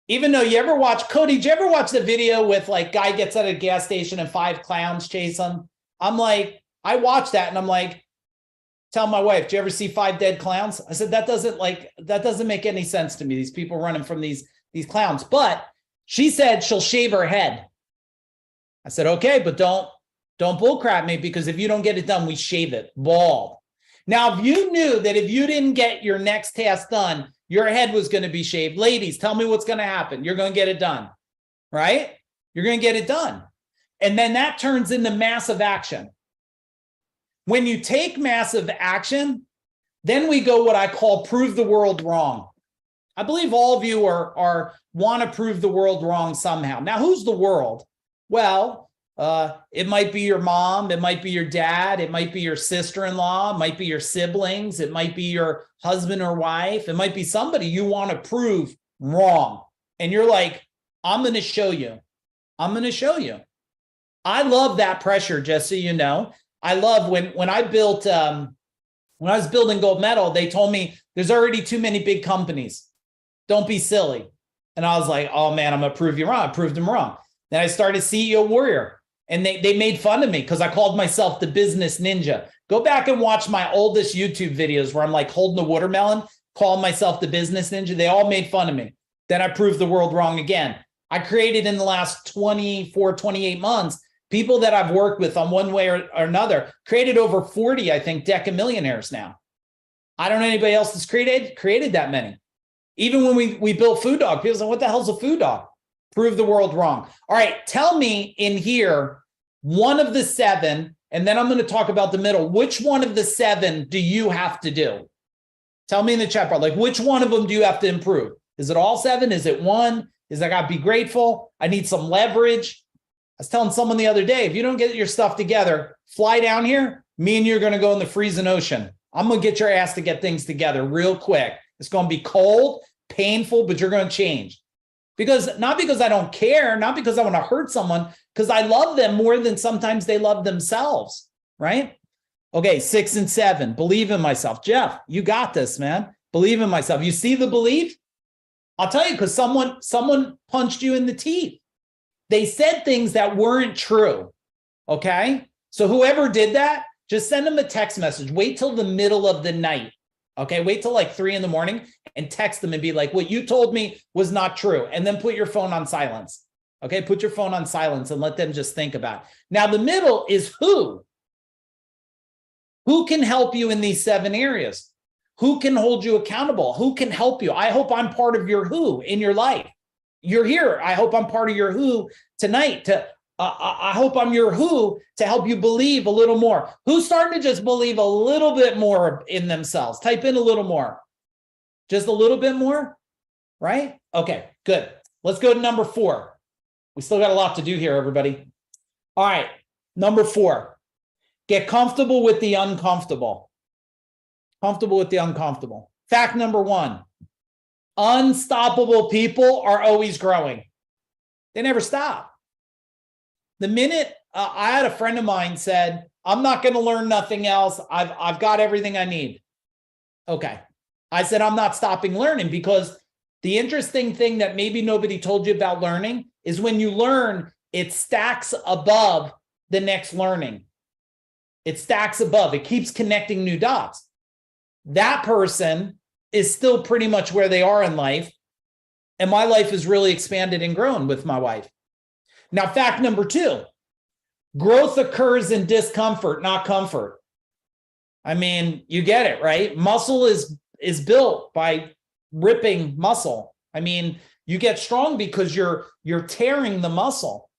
Even though you ever watch, Cody, did you ever watch the video with like guy gets at a gas station and 5 clowns chase him? I'm like, I watched that and I'm like, tell my wife, do you ever see 5 dead clowns? I said, that doesn't make any sense to me. These people running from these clowns. But she said she'll shave her head. I said, okay, but don't bullcrap me, because if you don't get it done, we shave it bald. Now, if you knew that if you didn't get your next task done, your head was going to be shaved, ladies, tell me what's going to happen. You're going to get it done, right? You're going to get it done. And then that turns into massive action. When you take massive action, then we go what I call prove the world wrong. I believe all of you want to prove the world wrong somehow. Now, who's the world? Well, it might be your mom, it might be your dad, it might be your sister-in-law, it might be your siblings, it might be your husband or wife, it might be somebody you want to prove wrong. And you're like, I'm going to show you. I'm going to show you. I love that pressure, just so you know. I love when I built, when I was building Gold Medal, they told me there's already too many big companies. Don't be silly. And I was like, oh man, I'm going to prove you wrong. I proved them wrong. Then I started CEO Warrior, and they made fun of me because I called myself the business ninja. Go back and watch my oldest YouTube videos where I'm like holding a watermelon, calling myself the business ninja. They all made fun of me. Then I proved the world wrong again. I created in the last 24, 28 months, people that I've worked with on one way or another, created over 40, I think, Deca millionaires now. I don't know anybody else that's created that many. Even when we built Food Dog, people say, what the hell's a food dog? Prove the world wrong. All right, tell me in here, one of the 7, and then I'm going to talk about the middle. Which one of the 7 do you have to do? Tell me in the chat bar, like which one of them do you have to improve? Is it all 7? Is it 1? Is I got to be grateful? I need some leverage. I was telling someone the other day, if you don't get your stuff together, fly down here. Me and you are going to go in the freezing ocean. I'm going to get your ass to get things together real quick. It's going to be cold, painful, but you're going to change. Not because I don't care, not because I want to hurt someone, because I love them more than sometimes they love themselves, right? Okay, 6 and 7, believe in myself. Jeff, you got this, man. Believe in myself. You see the belief? I'll tell you, because someone punched you in the teeth. They said things that weren't true, okay? So whoever did that, just send them a text message. Wait till the middle of the night, okay? Wait till like 3 in the morning and text them and be like, what you told me was not true. And then put your phone on silence, okay? Put your phone on silence and let them just think about it. Now, the middle is who? Who can help you in these 7 areas? Who can hold you accountable? Who can help you? I hope I'm part of your who in your life. You're here. I hope I'm part of your who tonight. I hope I'm your who to help you believe a little more. Who's starting to just believe a little bit more in themselves? Type in a little more. Just a little bit more, right? Okay, good. Let's go to number 4. We still got a lot to do here, everybody. All right, number 4. Get comfortable with the uncomfortable. Comfortable with the uncomfortable. Fact number 1. Unstoppable people are always growing. They never stop. The minute I had a friend of mine said, I'm not going to learn nothing else. I've got everything I need. Okay. I said, I'm not stopping learning, because the interesting thing that maybe nobody told you about learning is when you learn, it stacks above the next learning. It stacks above. It keeps connecting new dots. That person is still pretty much where they are in life. And my life has really expanded and grown with my wife. Now, fact number 2, growth occurs in discomfort, not comfort. I mean, you get it, right? Muscle is built by ripping muscle. I mean, you get strong because you're tearing the muscle.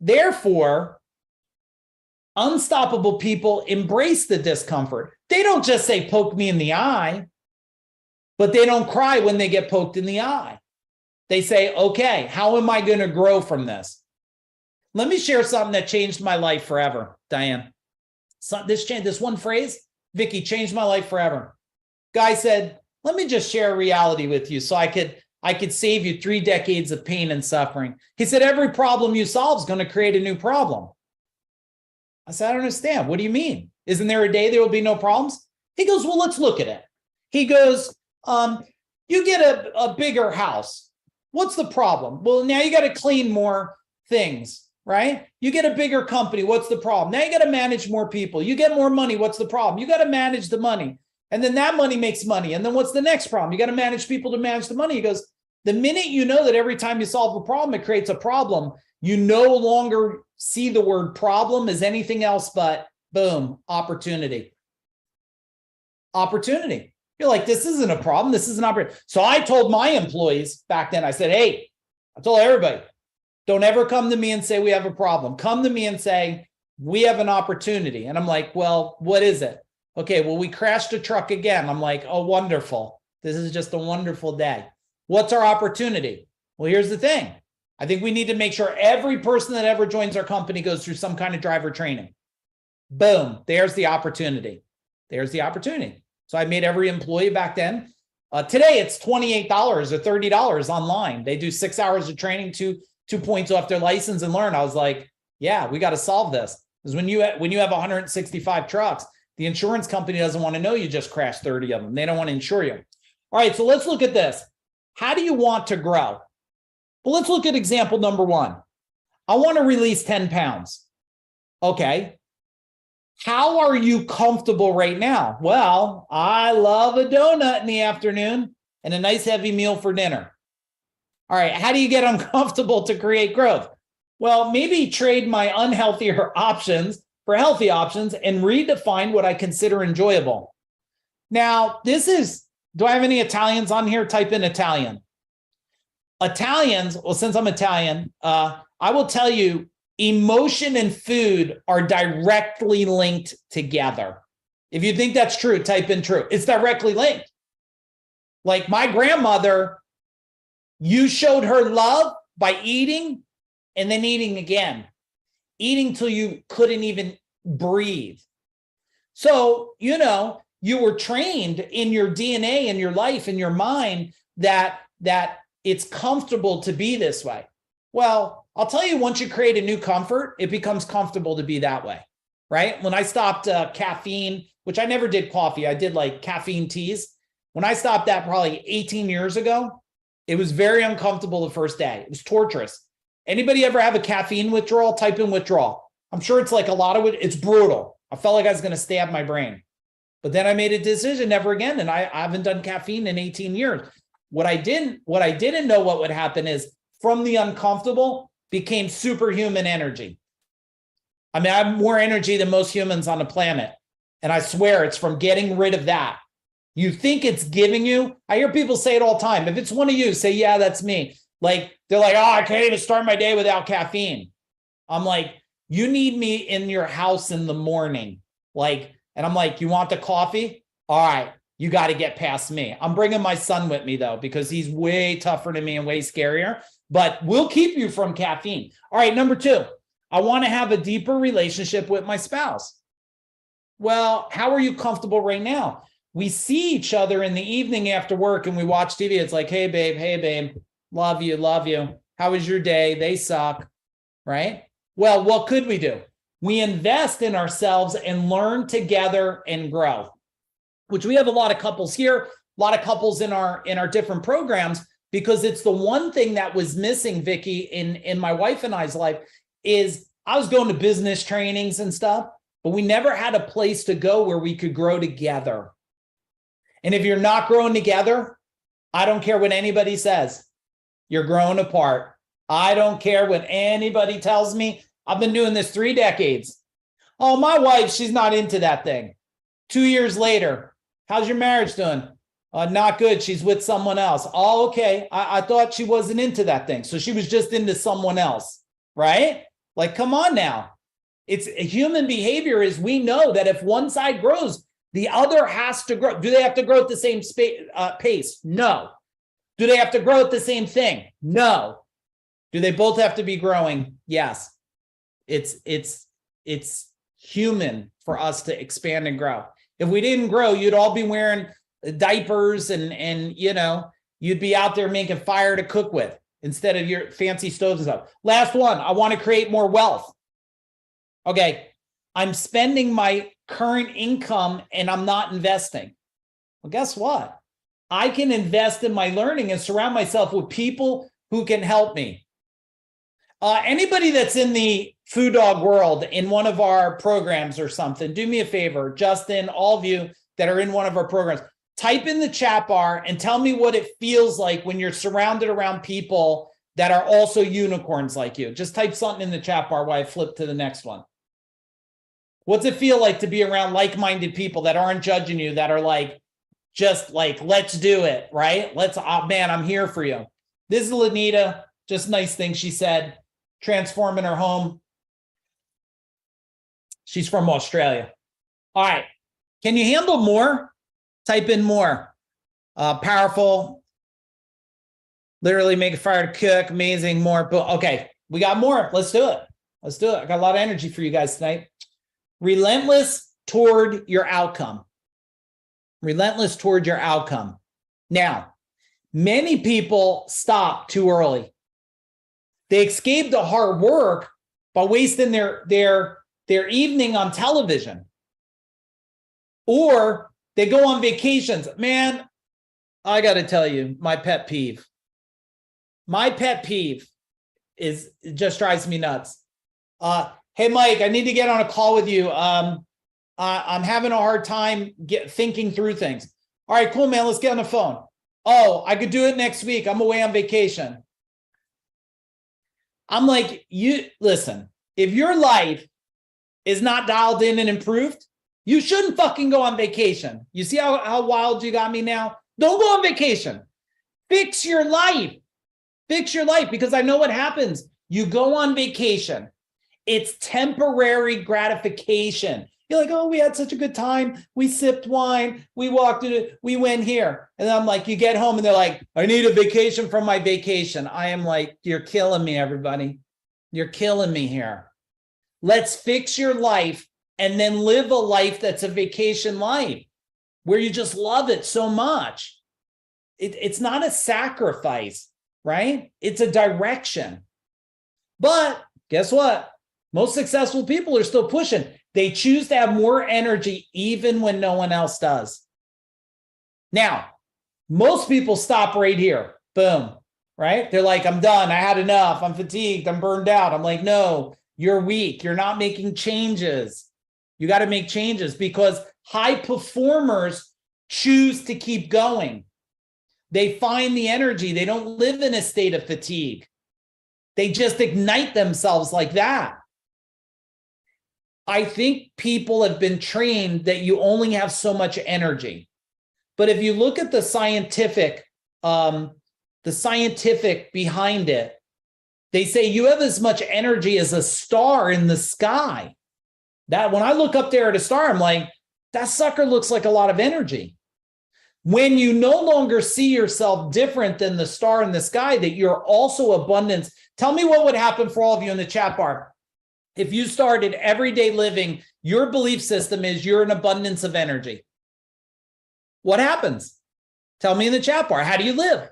Therefore, unstoppable people embrace the discomfort. They don't just say, poke me in the eye, but they don't cry when they get poked in the eye. They say, okay, how am I going to grow from this? Let me share something that changed my life forever, Diane. So this one phrase, Vicky, changed my life forever. Guy said, let me just share a reality with you so I could save you 3 decades of pain and suffering. He said, every problem you solve is going to create a new problem. I said, I don't understand. What do you mean? Isn't there a day there will be no problems? He goes, well, let's look at it. He goes, you get a bigger house. What's the problem? Well, now you got to clean more things, right? You get a bigger company. What's the problem? Now you got to manage more people. You get more money. What's the problem? You got to manage the money. And then that money makes money. And then what's the next problem? You got to manage people to manage the money. He goes, the minute you know that every time you solve a problem, it creates a problem, you no longer see the word problem as anything else but, boom, opportunity. Opportunity. You're like, this isn't a problem. This is an opportunity. So I told my employees back then, I said, hey, I told everybody, don't ever come to me and say we have a problem. Come to me and say, we have an opportunity. And I'm like, well, what is it? Okay, well, we crashed a truck again. I'm like, oh, wonderful. This is just a wonderful day. What's our opportunity? Well, here's the thing. I think we need to make sure every person that ever joins our company goes through some kind of driver training. Boom, there's the opportunity. There's the opportunity. So I made every employee back then. Today, it's $28 or $30 online. They do 6 hours of training, two points off their license and learn. I was like, yeah, we got to solve this. Because when you have 165 trucks, the insurance company doesn't want to know you just crashed 30 of them. They don't want to insure you. All right, so let's look at this. How do you want to grow? Well, let's look at example number 1. I want to release 10 pounds. Okay. How are you comfortable right now? Well, I love a donut in the afternoon and a nice heavy meal for dinner. All right, how do you get uncomfortable to create growth? Well, maybe trade my unhealthier options for healthy options and redefine what I consider enjoyable. Now, do I have any Italians on here? Type in Italian. Italians, well, since I'm Italian, I will tell you, emotion and food are directly linked together. If you think that's true, type in true. It's directly linked. Like my grandmother, you showed her love by eating and then eating again, eating till you couldn't even breathe. So, you were trained in your DNA, in your life, in your mind that it's comfortable to be this way. Well, I'll tell you, once you create a new comfort, it becomes comfortable to be that way, right? When I stopped caffeine, which I never did coffee, I did like caffeine teas. When I stopped that probably 18 years ago, it was very uncomfortable the first day. It was torturous. Anybody ever have a caffeine withdrawal? Type in withdrawal. I'm sure it's like a lot of it. It's brutal. I felt like I was going to stab my brain. But then I made a decision never again. And I haven't done caffeine in 18 years. What I didn't know what would happen is from the uncomfortable became superhuman energy. I mean, I have more energy than most humans on the planet. And I swear it's from getting rid of that. You think it's giving you, I hear people say it all the time. If it's one of you, say, yeah, that's me. Like, they're like, oh, I can't even start my day without caffeine. I'm like, you need me in your house in the morning. Like, and I'm like, you want the coffee? All right, you got to get past me. I'm bringing my son with me though, because he's way tougher than me and way scarier, but we'll keep you from caffeine. All right, number 2, I want to have a deeper relationship with my spouse. Well, how are you comfortable right now? We see each other in the evening after work and we watch TV. It's like, hey, babe, love you. How was your day? They suck, right? Well, what could we do? We invest in ourselves and learn together and grow, which we have a lot of couples here, a lot of couples in our different programs, because it's the one thing that was missing, Vicki, in my wife and I's life is I was going to business trainings and stuff, but we never had a place to go where we could grow together. And if you're not growing together, I don't care what anybody says. You're growing apart. I don't care what anybody tells me. I've been doing this 3 decades. Oh, my wife, she's not into that thing. 2 years later, how's your marriage doing? Not good. She's with someone else. Oh, okay. I thought she wasn't into that thing. So she was just into someone else, right? Like, come on now. It's human behavior is we know that if one side grows, the other has to grow. Do they have to grow at the same pace? No. Do they have to grow at the same thing? No. Do they both have to be growing? Yes. It's human for us to expand and grow. If we didn't grow, you'd all be wearing diapers and you'd be out there making fire to cook with instead of your fancy stoves and stuff. Last one, I want to create more wealth. Okay, I'm spending my current income and I'm not investing. Well, guess what? I can invest in my learning and surround myself with people who can help me. Anybody that's in the Food Dog world in one of our programs or something, do me a favor, Justin, all of you that are in one of our programs, type in the chat bar and tell me what it feels like when you're surrounded around people that are also unicorns like you. Just type something in the chat bar while I flip to the next one. What's it feel like to be around like-minded people that aren't judging you, that are like, just like, let's do it, right? Man, I'm here for you. This is Lanita, just nice thing she said, transforming her home. She's from Australia. All right. Can you handle more? Type in more. Powerful. Literally make a fire to cook. Amazing. More. Okay. We got more. Let's do it. Let's do it. I got a lot of energy for you guys tonight. Relentless toward your outcome. Relentless toward your outcome. Now, many people stop too early. They escape the hard work by wasting their evening on television. Or they go on vacations. Man, I got to tell you, my pet peeve. My pet peeve is, it just drives me nuts. Hey, Mike, I need to get on a call with you. I'm having a hard time thinking through things. All right, cool, man. Let's get on the phone. Oh, I could do it next week. I'm away on vacation. I'm like, listen, if your life is not dialed in and improved, you shouldn't fucking go on vacation. You see how wild you got me now? Don't go on vacation. Fix your life. Fix your life, because I know what happens. You go on vacation. It's temporary gratification. You're like, oh, we had such a good time. We sipped wine. We walked in, we went here. And I'm like, you get home and they're like, I need a vacation from my vacation. I am like, you're killing me, everybody. You're killing me here. Let's fix your life and then live a life that's a vacation life where you just love it so much. It's not a sacrifice, right? It's a direction. But guess what? Most successful people are still pushing. They choose to have more energy even when no one else does. Now, most people stop right here. Boom, right? They're like, I'm done. I had enough. I'm fatigued. I'm burned out. I'm like, no, you're weak. You're not making changes. You got to make changes, because high performers choose to keep going. They find the energy. They don't live in a state of fatigue. They just ignite themselves like that. I think people have been trained that you only have so much energy. But if you look at the scientific behind it, they say you have as much energy as a star in the sky. That when I look up there at a star, I'm like, that sucker looks like a lot of energy. When you no longer see yourself different than the star in the sky, that you're also abundance. Tell me what would happen for all of you in the chat bar. If you started everyday living, your belief system is you're an abundance of energy. What happens? Tell me in the chat bar. How do you live?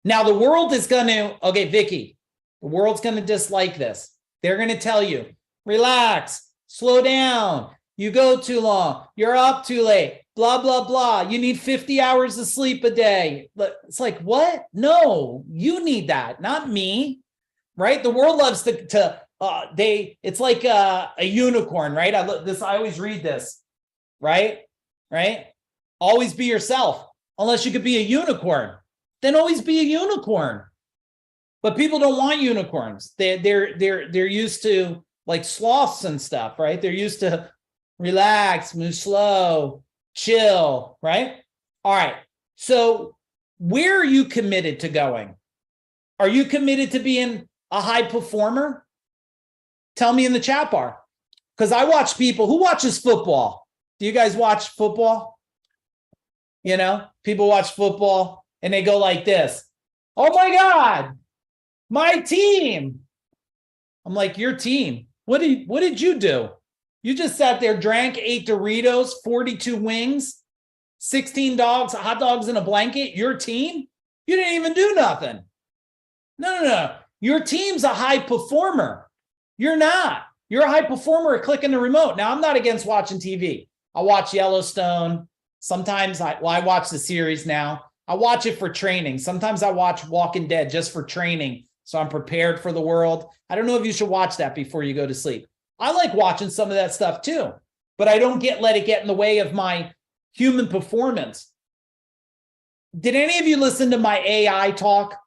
Now, the world is going to, okay, Vicky, the world's going to dislike this. They're going to tell you, relax, slow down. You go too long. You're up too late. Blah, blah, blah. You need 50 hours of sleep a day. It's like, what? No, you need that, not me, right? The world loves it's like a unicorn, right? I always read this, right? Always be yourself, unless you could be a unicorn. Then always be a unicorn. But people don't want unicorns. They're used to like sloths and stuff, right? They're used to relax, move slow, chill, right? All right. So where are you committed to going? Are you committed to being a high performer? Tell me in the chat bar. Because I watch people. Who watches football? Do you guys watch football? You know, people watch football and they go like this. Oh my God, my team. I'm like, your team. What did you do? You just sat there, drank, ate Doritos, 42 wings, 16 dogs, hot dogs in a blanket, your team, you didn't even do nothing. No. Your team's a high performer. You're not. You're a high performer at clicking the remote. Now, I'm not against watching TV. I watch Yellowstone. Sometimes I watch the series now. I watch it for training. Sometimes I watch Walking Dead just for training, so I'm prepared for the world. I don't know if you should watch that before you go to sleep. I like watching some of that stuff too, but I don't let it get in the way of my human performance. Did any of you listen to my AI talk?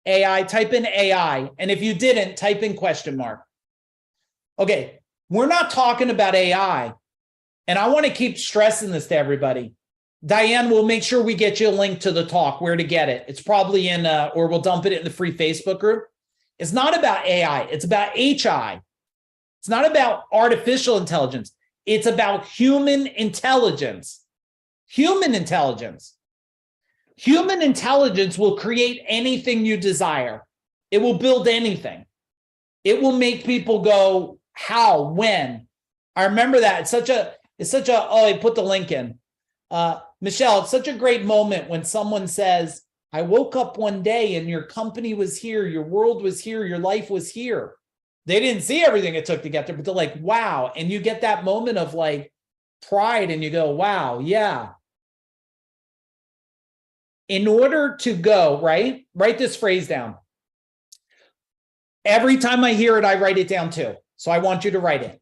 AI, type in AI. And if you didn't, type in question mark. Okay, we're not talking about AI. And I want to keep stressing this to everybody. Diane, we'll make sure we get you a link to the talk, where to get it. It's probably in, or we'll dump it in the free Facebook group. It's not about AI. It's about HI. It's not about artificial intelligence. It's about human intelligence. Human intelligence. Human intelligence will create anything you desire. It will build anything. It will make people go, how, when? I remember that. It's such a, oh, I put the link in. Michelle, it's such a great moment when someone says, I woke up one day and your company was here, your world was here, your life was here. They didn't see everything it took to get there, but they're like, wow. And you get that moment of like pride and you go, wow, yeah. In order to go, right? Write this phrase down. Every time I hear it, I write it down too. So I want you to write it.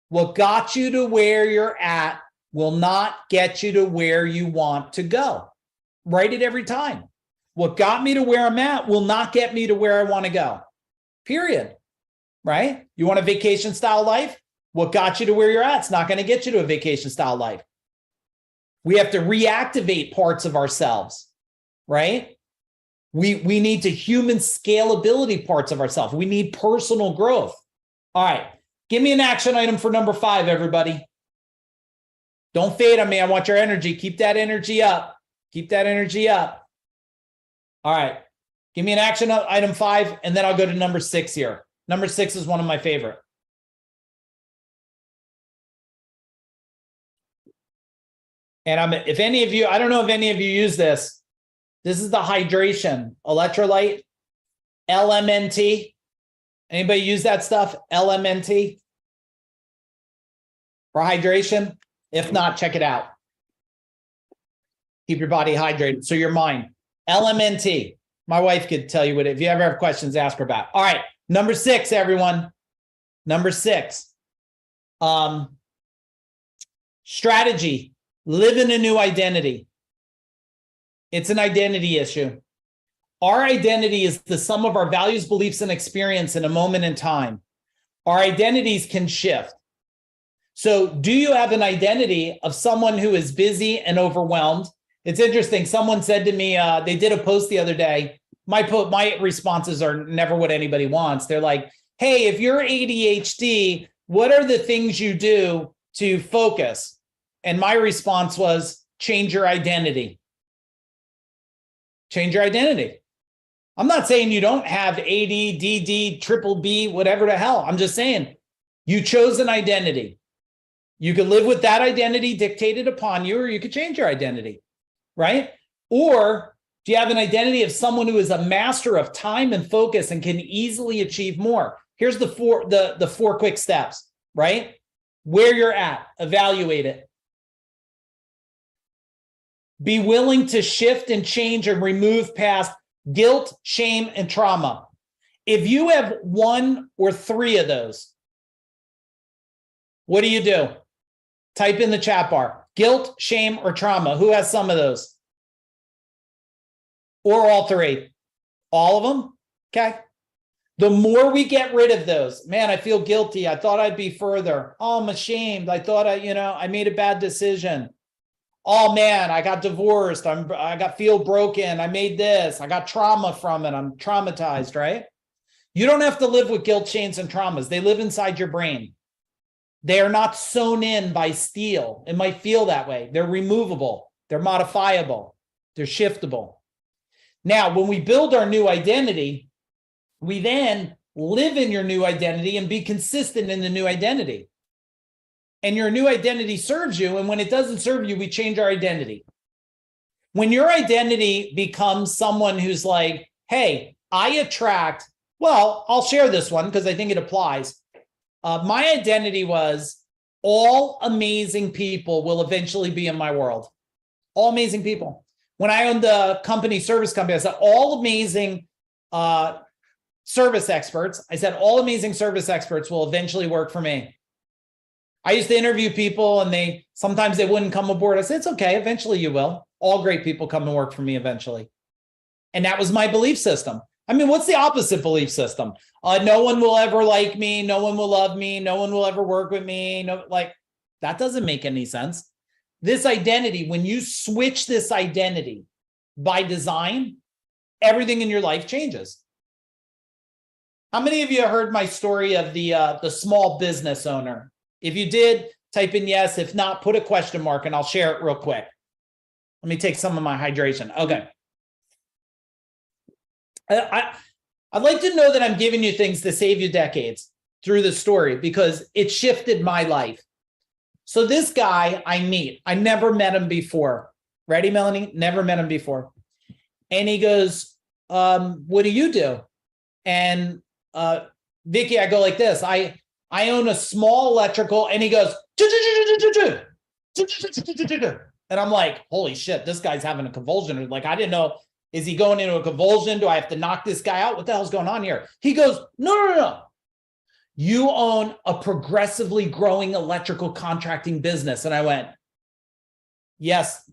What got you to where you're at will not get you to where you want to go. Write it every time. What got me to where I'm at will not get me to where I want to go. Period. Right? You want a vacation style life? What got you to where you're at? It's not going to get you to a vacation style life. We have to reactivate parts of ourselves, right? We need to human scalability parts of ourselves. We need personal growth. All right. Give me an action item for number 5, everybody. Don't fade on me. I want your energy. Keep that energy up. Keep that energy up. All right. Give me an action item 5, and then I'll go to number 6 here. Number 6 is one of my favorite. And if any of you, I don't know if any of you use this. This is the hydration electrolyte, LMNT. Anybody use that stuff? LMNT for hydration? If not, check it out. Keep your body hydrated. So your mind. LMNT. My wife could tell you what, if you ever have questions, ask her about. All right. Number 6, everyone. Number 6. Strategy. Live in a new identity. It's an identity issue. Our identity is the sum of our values, beliefs, and experience in a moment in time. Our identities can shift. So do you have an identity of someone who is busy and overwhelmed? It's interesting. Someone said to me, they did a post the other day. My responses are never what anybody wants. They're like, hey, if you're ADHD, what are the things you do to focus? And my response was, change your identity. Change your identity. I'm not saying you don't have AD, DD, triple B, whatever the hell. I'm just saying you chose an identity. You could live with that identity dictated upon you, or you could change your identity, right? Or do you have an identity of someone who is a master of time and focus and can easily achieve more? Here's the four quick steps, right? Where you're at, evaluate it. Be willing to shift and change and remove past guilt, shame, and trauma. If you have 1 or 3 of those, what do? Type in the chat bar, guilt, shame, or trauma. Who has some of those? Or all 3? All of them? Okay. The more we get rid of those, man, I feel guilty. I thought I'd be further. Oh, I'm ashamed. I thought I made a bad decision. Oh man, I got divorced. I feel broken. I made this. I got trauma from it. I'm traumatized, right? You don't have to live with guilt, shames, and traumas. They live inside your brain. They are not sewn in by steel. It might feel that way. They're removable. They're modifiable. They're shiftable. Now, when we build our new identity, we then live in your new identity and be consistent in the new identity. And your new identity serves you. And when it doesn't serve you, we change our identity. When your identity becomes someone who's like, hey, I attract, well, I'll share this one because I think it applies. My identity was all amazing people will eventually be in my world. All amazing people. When I owned the service company, I said all amazing service experts. I said all amazing service experts will eventually work for me. I used to interview people and sometimes they wouldn't come aboard. I said, it's okay. Eventually you will. All great people come and work for me eventually. And that was my belief system. I mean, what's the opposite belief system? No one will ever like me. No one will love me. No one will ever work with me. No, like that doesn't make any sense. This identity, when you switch this identity by design, everything in your life changes. How many of you heard my story of the small business owner? If you did, type in yes. If not, put a question mark and I'll share it real quick. Let me take some of my hydration. Okay. I'd like to know that I'm giving you things to save you decades through the story because it shifted my life. So this guy I meet, I never met him before. Ready, Melanie? Never met him before. And he goes, what do you do? And Vicky, I go like this. I own a small electrical, and he goes, and I'm like, holy shit, this guy's having a convulsion. Like, I didn't know, is he going into a convulsion? Do I have to knock this guy out? What the hell's going on here? He goes, no. You own a progressively growing electrical contracting business. And I went, yes,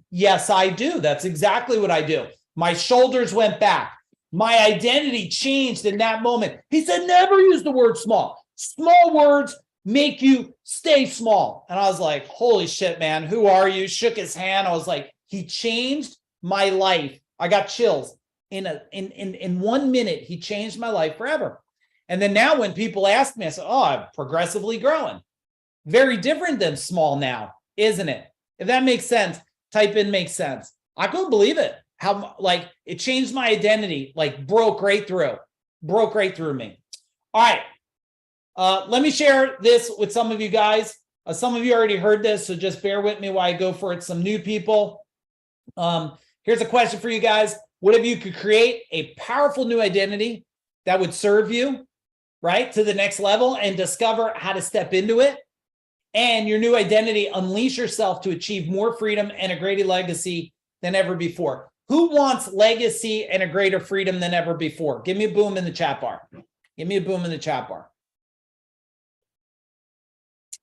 I do. That's exactly what I do. My shoulders went back. My identity changed in that moment. He said, never use the word small. Small words make you stay small. And I was like, holy shit, man, who are you? Shook his hand. I was like, he changed my life. I got chills. In 1 minute, he changed my life forever. And then now when people ask me, I say, oh, I'm progressively growing. Very different than small now, isn't it? If that makes sense, type in makes sense. I couldn't believe it. How like it changed my identity, like broke right through me. All right. Let me share this with some of you guys. Some of you already heard this, so just bear with me while I go for it. Some new people. Here's a question for you guys. What if you could create a powerful new identity that would serve you, right, to the next level and discover how to step into it? And your new identity, unleash yourself to achieve more freedom and a greater legacy than ever before. Who wants legacy and a greater freedom than ever before? Give me a boom in the chat bar. Give me a boom in the chat bar.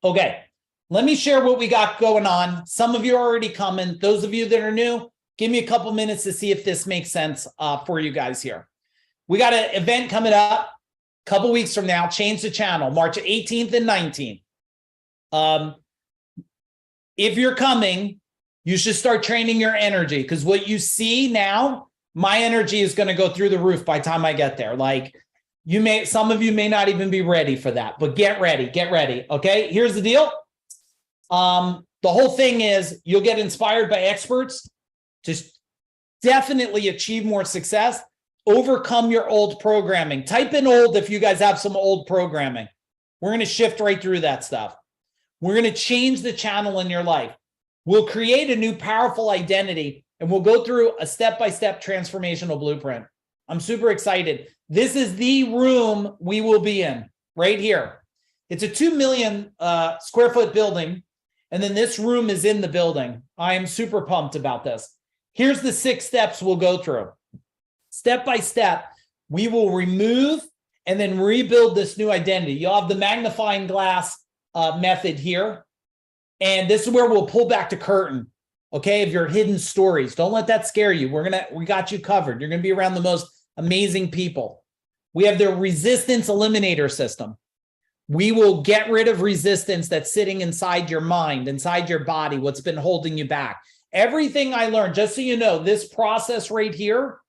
Okay, let me share what we got going on. Some of you are already coming. Those of you that are new, give me a couple minutes to see if this makes sense for you guys here. We got an event coming up a couple weeks from now, Change the Channel, March 18th and 19th. If you're coming, you should start training your energy because what you see now, my energy is going to go through the roof by the time I get there. Like some of you may not even be ready for that, but get ready. Okay. Here's the deal. The whole thing is you'll get inspired by experts to definitely achieve more success, overcome your old programming. Type in old if you guys have some old programming. We're going to shift right through that stuff. We're going to change the channel in your life. We'll create a new powerful identity and we'll go through a step-by-step transformational blueprint. I'm super excited. This is the room we will be in right here. It's a 2 million square foot building. And then this room is in the building. I am super pumped about this. Here's the 6 steps we'll go through. Step by step, we will remove and then rebuild this new identity. You'll have the magnifying glass method here. And this is where we'll pull back the curtain, okay, of your hidden stories. Don't let that scare you. We got you covered. You're going to be around the most amazing people. We have the resistance eliminator system. We will get rid of resistance that's sitting inside your mind, inside your body, what's been holding you back. Everything I learned, just so you know, this process right here,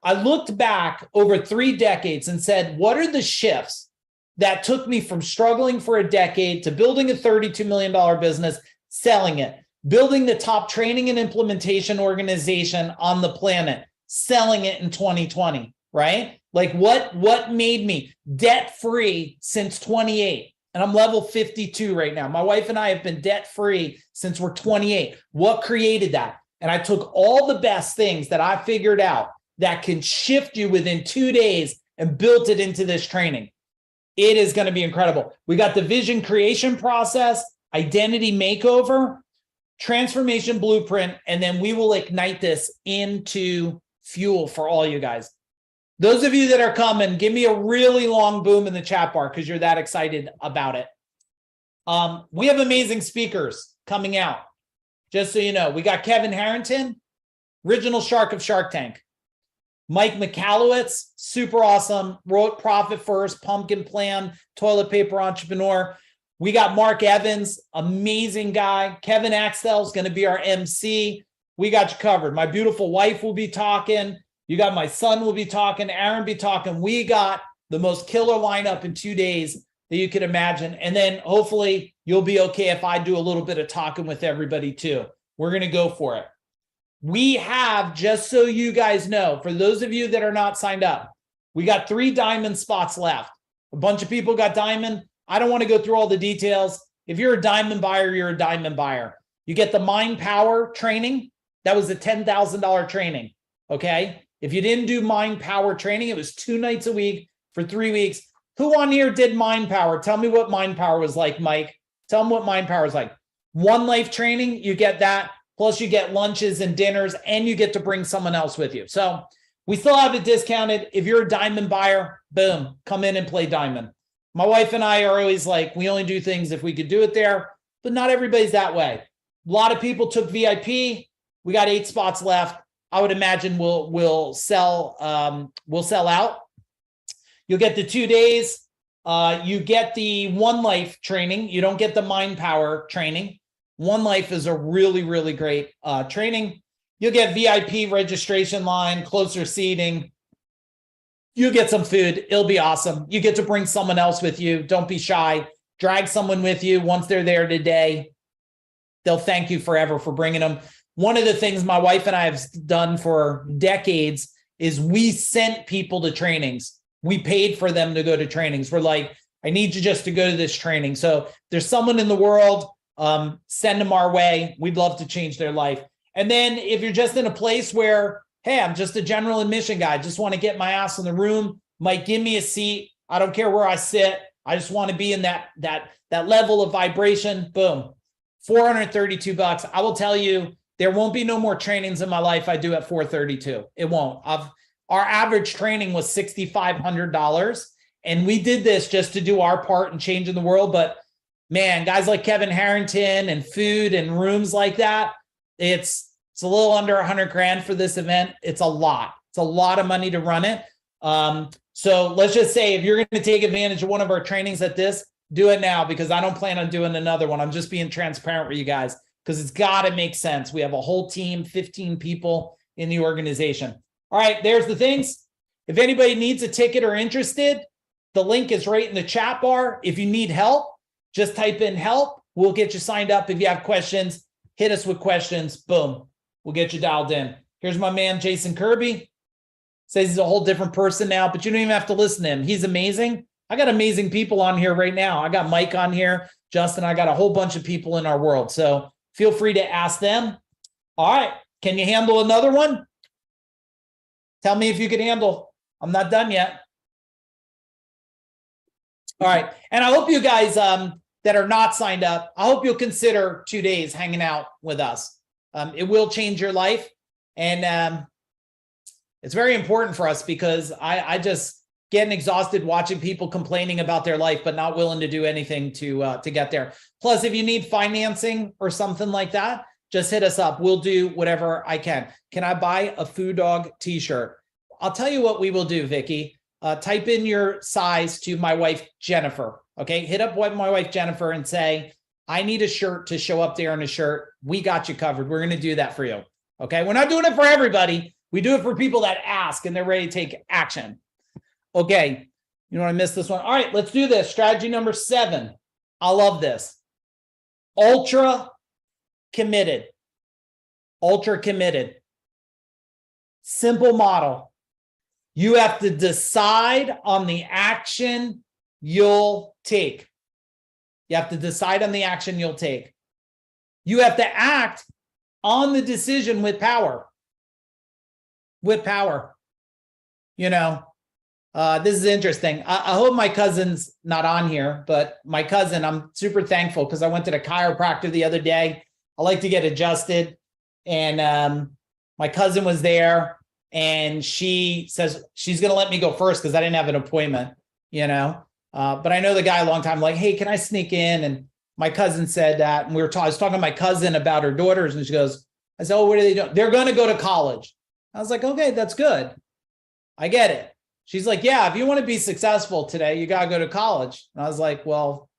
I looked back over 3 decades and said, what are the shifts that took me from struggling for a decade to building a $32 million business, selling it, building the top training and implementation organization on the planet, selling it in 2020, right? Like what made me debt-free since 28? And I'm level 52 right now. My wife and I have been debt-free since we're 28. What created that? and I took all the best things that I figured out that can shift you within 2 days and built it into this training. It is going to be incredible. We got the vision creation process, identity makeover, transformation blueprint, and then we will ignite this into fuel for all you guys. Those of you that are coming, give me a really long boom in the chat bar because you're that excited about it. We have amazing speakers coming out. Just so you know, we got Kevin Harrington, original shark of Shark Tank. Mike Michalowicz, super awesome, wrote Profit First, Pumpkin Plan, Toilet Paper Entrepreneur. We got Mark Evans, amazing guy. Kevin Axtell is going to be our MC. We got you covered. My beautiful wife will be talking. You got my son will be talking. Aaron be talking. We got the most killer lineup in 2 days that you could imagine. And then hopefully you'll be okay if I do a little bit of talking with everybody too. We're going to go for it. We have, just so you guys know, for those of you that are not signed up, we got 3 diamond spots left. A bunch of people got diamond. I don't want to go through all the details. If you're a diamond buyer, you're a diamond buyer. You get the Mind Power training. That was a $10,000 training. Okay. If you didn't do Mind Power training, it was 2 nights a week for 3 weeks. Who on here did Mind Power? Tell me what Mind Power was like, Mike. Tell them what Mind Power is like. One Life training, you get that. Plus you get lunches and dinners, and you get to bring someone else with you. So we still have it discounted. If you're a diamond buyer, boom, come in and play diamond. My wife and I are always like, we only do things if we could do it there, but not everybody's that way. A lot of people took VIP. We got 8 spots left. I would imagine we'll sell out. You'll get the 2 days. You get the One Life training. You don't get the Mind Power training. One Life is a really, really great training. You'll get VIP registration line, closer seating. You'll get some food. It'll be awesome. You get to bring someone else with you. Don't be shy. Drag someone with you. Once they're there today, they'll thank you forever for bringing them. One of the things my wife and I have done for decades is we sent people to trainings. We paid for them to go to trainings. We're like, I need you just to go to this training. So there's someone in the world, send them our way. We'd love to change their life. And then if you're just in a place where, hey, I'm just a general admission guy, just want to get my ass in the room, Mike, give me a seat. I don't care where I sit. I just want to be in that level of vibration. Boom. $432. I will tell you, there won't be no more trainings in my life I do at $432. It won't. Our average training was $6,500. And we did this just to do our part in changing the world. But man, guys like Kevin Harrington and food and rooms like that, it's a little under 100 grand for this event. It's a lot. It's a lot of money to run it. So let's just say if you're going to take advantage of one of our trainings at this, do it now, because I don't plan on doing another one. I'm just being transparent with you guys because it's got to make sense. We have a whole team, 15 people in the organization. All right, there's the things. If anybody needs a ticket or interested, the link is right in the chat bar. If you need help, just type in help. We'll get you signed up. If you have questions, hit us with questions. Boom. We'll get you dialed in. Here's my man, Jason Kirby. Says he's a whole different person now, but you don't even have to listen to him. He's amazing. I got amazing people on here right now. I got Mike on here, Justin. I got a whole bunch of people in our world. So feel free to ask them. All right. Can you handle another one? Tell me if you could handle. I'm not done yet. All right. And I hope you guys that are not signed up, I hope you'll consider 2 days hanging out with us. It will change your life. And it's very important for us because I just getting exhausted watching people complaining about their life, but not willing to do anything to get there. Plus, if you need financing or something like that, just hit us up. We'll do whatever I can. Can I buy a Food Dog t-shirt? I'll tell you what we will do, Vicky. Type in your size to my wife, Jennifer. Okay. Hit up my wife, Jennifer, and say, I need a shirt to show up there in a shirt. We got you covered. We're going to do that for you. Okay. We're not doing it for everybody. We do it for people that ask and they're ready to take action. Okay. You know what? I missed this one. All right. Let's do this. Strategy number 7. I love this. Ultra committed. Ultra committed. Simple model. You have to decide on the action you'll take. You have to decide on the action you'll take. You have to act on the decision with power. With power. You know, this is interesting. I hope my cousin's not on here, but my cousin, I'm super thankful because I went to the chiropractor the other day. I like to get adjusted. And my cousin was there and she says she's going to let me go first because I didn't have an appointment, you know. But I know the guy a long time, like, hey, can I sneak in? And my cousin said that. And I was talking to my cousin about her daughters. And she goes, I said, oh, what are they doing? They're going to go to college. I was like, okay, that's good. I get it. She's like, yeah, if you want to be successful today, you got to go to college. And I was like, well,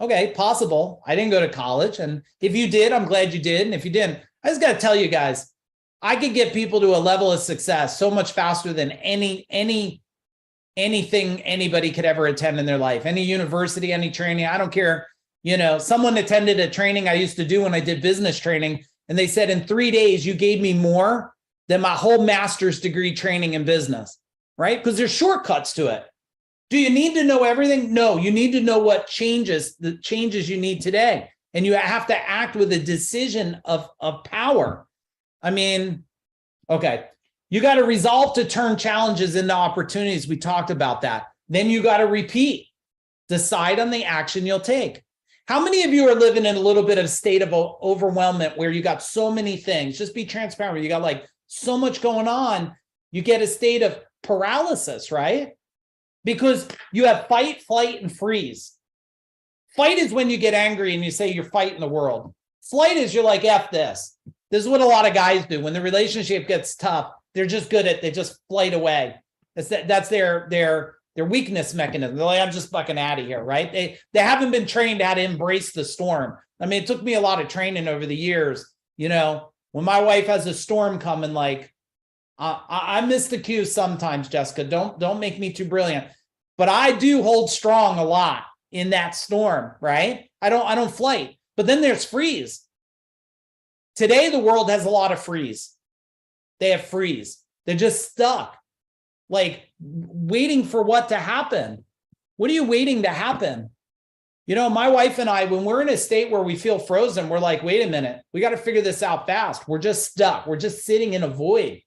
okay, possible. I didn't go to college. And if you did, I'm glad you did. And if you didn't, I just got to tell you guys, I could get people to a level of success so much faster than anything anybody could ever attend in their life. Any university, any training, I don't care. You know, someone attended a training I used to do when I did business training, and they said, in 3 days, you gave me more than my whole master's degree training in business, right? Because there's shortcuts to it. Do you need to know everything? No, you need to know what changes, the changes you need today. And you have to act with a decision of power. I mean, okay, you got to resolve to turn challenges into opportunities. We talked about that. Then you got to repeat, decide on the action you'll take. How many of you are living in a little bit of a state of overwhelmment where you got so many things? Just be transparent. You got like so much going on. You get a state of paralysis, right? Because you have fight, flight, and freeze. Fight is when you get angry and you say you're fighting the world. Flight is you're like, F this. This is what a lot of guys do. When the relationship gets tough, they're just good at, they just flight away. That's their weakness mechanism. They're like, I'm just fucking out of here, right? They haven't been trained how to embrace the storm. I mean, it took me a lot of training over the years. You know, when my wife has a storm coming, like, I miss the cues sometimes, Jessica. Don't make me too brilliant. But I do hold strong a lot in that storm, right? I don't flight. But then there's freeze. Today, the world has a lot of freeze. They have freeze. They're just stuck, like waiting for what to happen. What are you waiting to happen? You know, my wife and I, when we're in a state where we feel frozen, we're like, wait a minute, we got to figure this out fast. We're just stuck. We're just sitting in a void.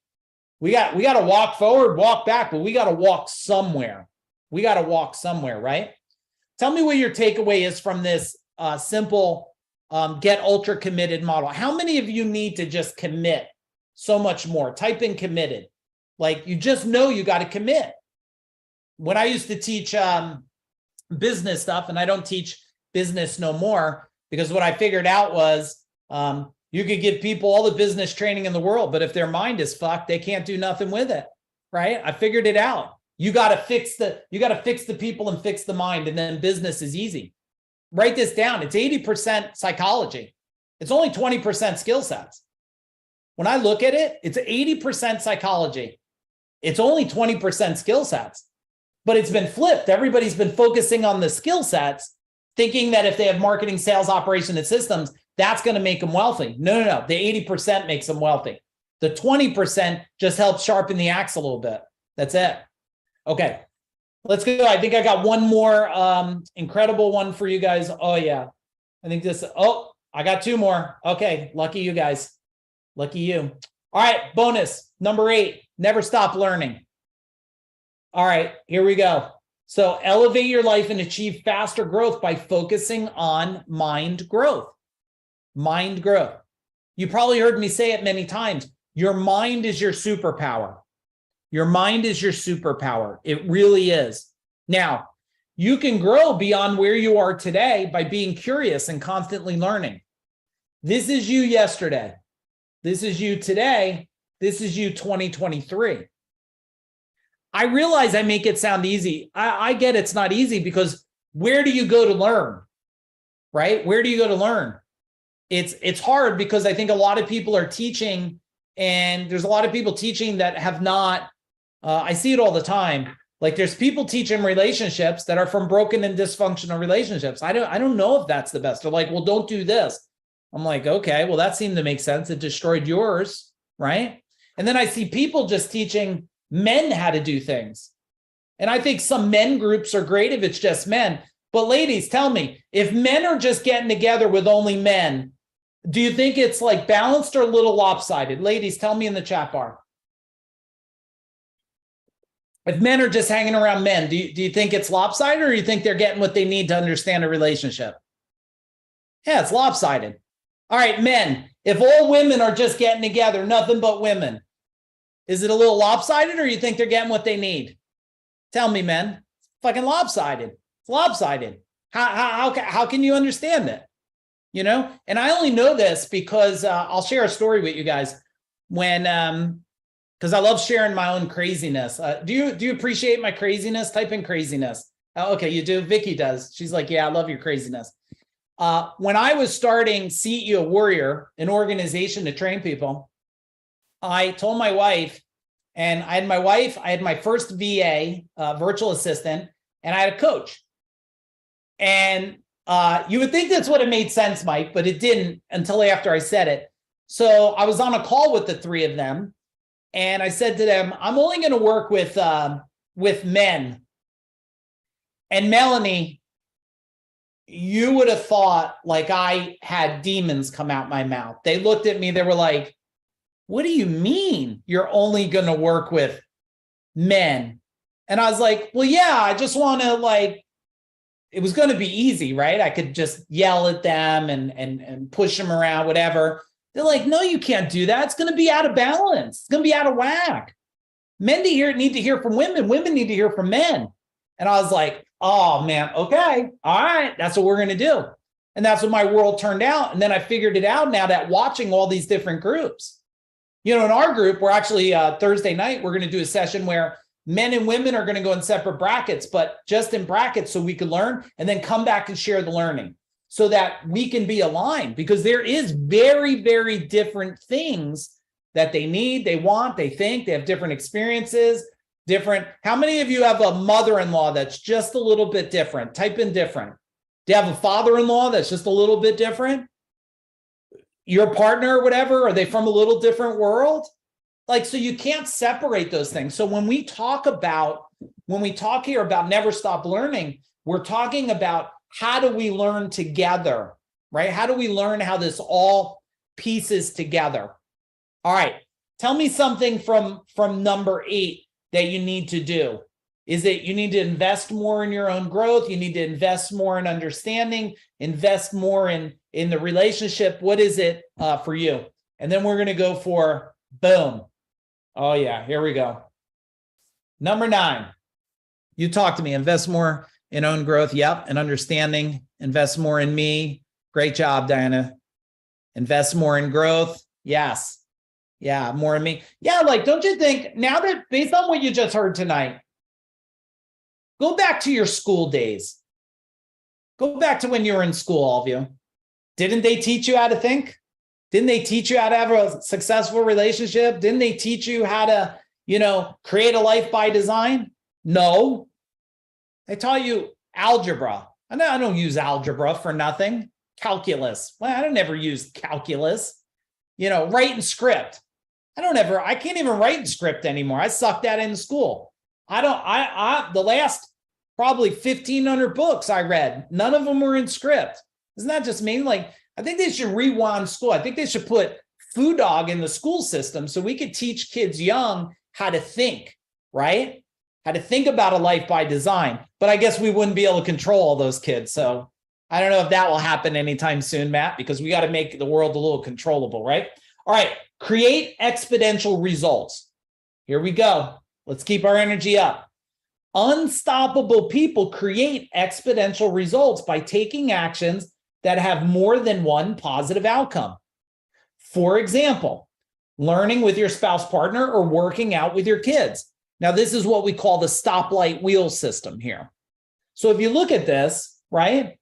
We got to walk forward, walk back, but we got to walk somewhere. We got to walk somewhere, right? Tell me what your takeaway is from this simple get ultra committed model. How many of you need to just commit so much more? Type in committed. Like, you just know you got to commit. When I used to teach business stuff, and I don't teach business no more, because what I figured out was you could give people all the business training in the world, but if their mind is fucked, they can't do nothing with it, right? I figured it out. You got to fix the people and fix the mind, and then business is easy. Write this down. It's 80% psychology. It's only 20% skill sets. When I look at it, it's 80% psychology. It's only 20% skill sets. But it's been flipped. Everybody's been focusing on the skill sets, thinking that if they have marketing, sales, operation, and systems, that's going to make them wealthy. No. The 80% makes them wealthy. The 20% just helps sharpen the axe a little bit. That's it. Okay, let's go. I think I got one more incredible one for you guys. Oh, yeah. I think this. Oh, I got two more. Okay, lucky you guys. Lucky you. All right, bonus number 8. Never stop learning. All right, here we go. So elevate your life and achieve faster growth by focusing on mind growth. Mind growth. You probably heard me say it many times. Your mind is your superpower. Your mind is your superpower. It really is. Now, you can grow beyond where you are today by being curious and constantly learning. This is you yesterday. This is you today. This is you 2023. I realize I make it sound easy. I get it's not easy, because where do you go to learn, right? Where do you go to learn? It's hard, because I think a lot of people are teaching, and there's a lot of people teaching that have not, I see it all the time. Like, there's people teaching relationships that are from broken and dysfunctional relationships. I don't know if that's the best. They're like, well, don't do this. I'm like, okay, well, that seemed to make sense. It destroyed yours, right? And then I see people just teaching men how to do things. And I think some men groups are great if it's just men. But ladies, tell me, if men are just getting together with only men, Do you think it's like balanced or a little lopsided? Ladies, tell me in the chat bar. If men are just hanging around men, do you think it's lopsided, or do you think they're getting what they need to understand a relationship? Yeah, it's lopsided. All right, men, if all women are just getting together, nothing but women, is it a little lopsided, or you think they're getting what they need? Tell me, men. It's fucking lopsided. It's lopsided. How can you understand it? You know, and I only know this because I'll share a story with you guys when, because I love sharing my own craziness. Do you appreciate my craziness? Type in craziness. Oh, okay, you do. Vicky does. She's like, yeah, I love your craziness. When I was starting CEO Warrior, an organization to train people, I told my wife, and I had my first VA, virtual assistant, and I had a coach. And you would think that's what it made sense, Mike, but it didn't until after I said it. So I was on a call with the three of them, and I said to them, I'm only going to work with men. And Melanie, you would have thought like I had demons come out my mouth. They looked at me, they were like, what do you mean you're only going to work with men? And I was like, well, yeah, I just want to like, it was going to be easy, right? I could just yell at them and push them around, whatever. They're like, no, you can't do that. It's going to be out of balance. It's going to be out of whack. Men need to hear from women. Women need to hear from men. And I was like, oh man, okay. All right. That's what we're going to do. And that's what my world turned out. And then I figured it out now that watching all these different groups, you know, in our group, we're actually Thursday night, we're going to do a session where men and women are going to go in separate brackets, but just in brackets so we can learn and then come back and share the learning so that we can be aligned, because there is very, very different things that they need, they want, they think, they have different experiences, different. How many of you have a mother-in-law that's just a little bit different? Type in different. Do you have a father-in-law that's just a little bit different? Your partner or whatever, are they from a little different world? Like, so you can't separate those things. So when we talk here about never stop learning, we're talking about how do we learn together, right? How do we learn how this all pieces together? All right, tell me something from number 8 that you need to do. Is it you need to invest more in your own growth? You need to invest more in understanding, invest more in the relationship. What is it for you? And then we're going to go for boom. Oh yeah, here we go. Number 9, you talk to me, invest more in own growth. Yep. And understanding, invest more in me. Great job, Diana. Invest more in growth. Yes. Yeah. More in me. Yeah. Like, don't you think now that based on what you just heard tonight, go back to your school days. Go back to when you were in school, all of you. Didn't they teach you how to think? Didn't they teach you how to have a successful relationship? Didn't they teach you how to, create a life by design? No. They taught you algebra. I don't use algebra for nothing. Calculus. Well, I don't ever use calculus. Write in script. I can't even write in script anymore. I sucked that in school. The last probably 1,500 books I read, none of them were in script. Isn't that just mean? Like, I think they should rewind school. I think they should put Food Dog in the school system so we could teach kids young how to think, right? How to think about a life by design. But I guess we wouldn't be able to control all those kids. So I don't know if that will happen anytime soon, Matt, because we got to make the world a little controllable, right? All right, create exponential results. Here we go. Let's keep our energy up. Unstoppable people create exponential results by taking actions that have more than one positive outcome. For example, learning with your spouse partner or working out with your kids. Now, this is what we call the stoplight wheel system here. So if you look at this, right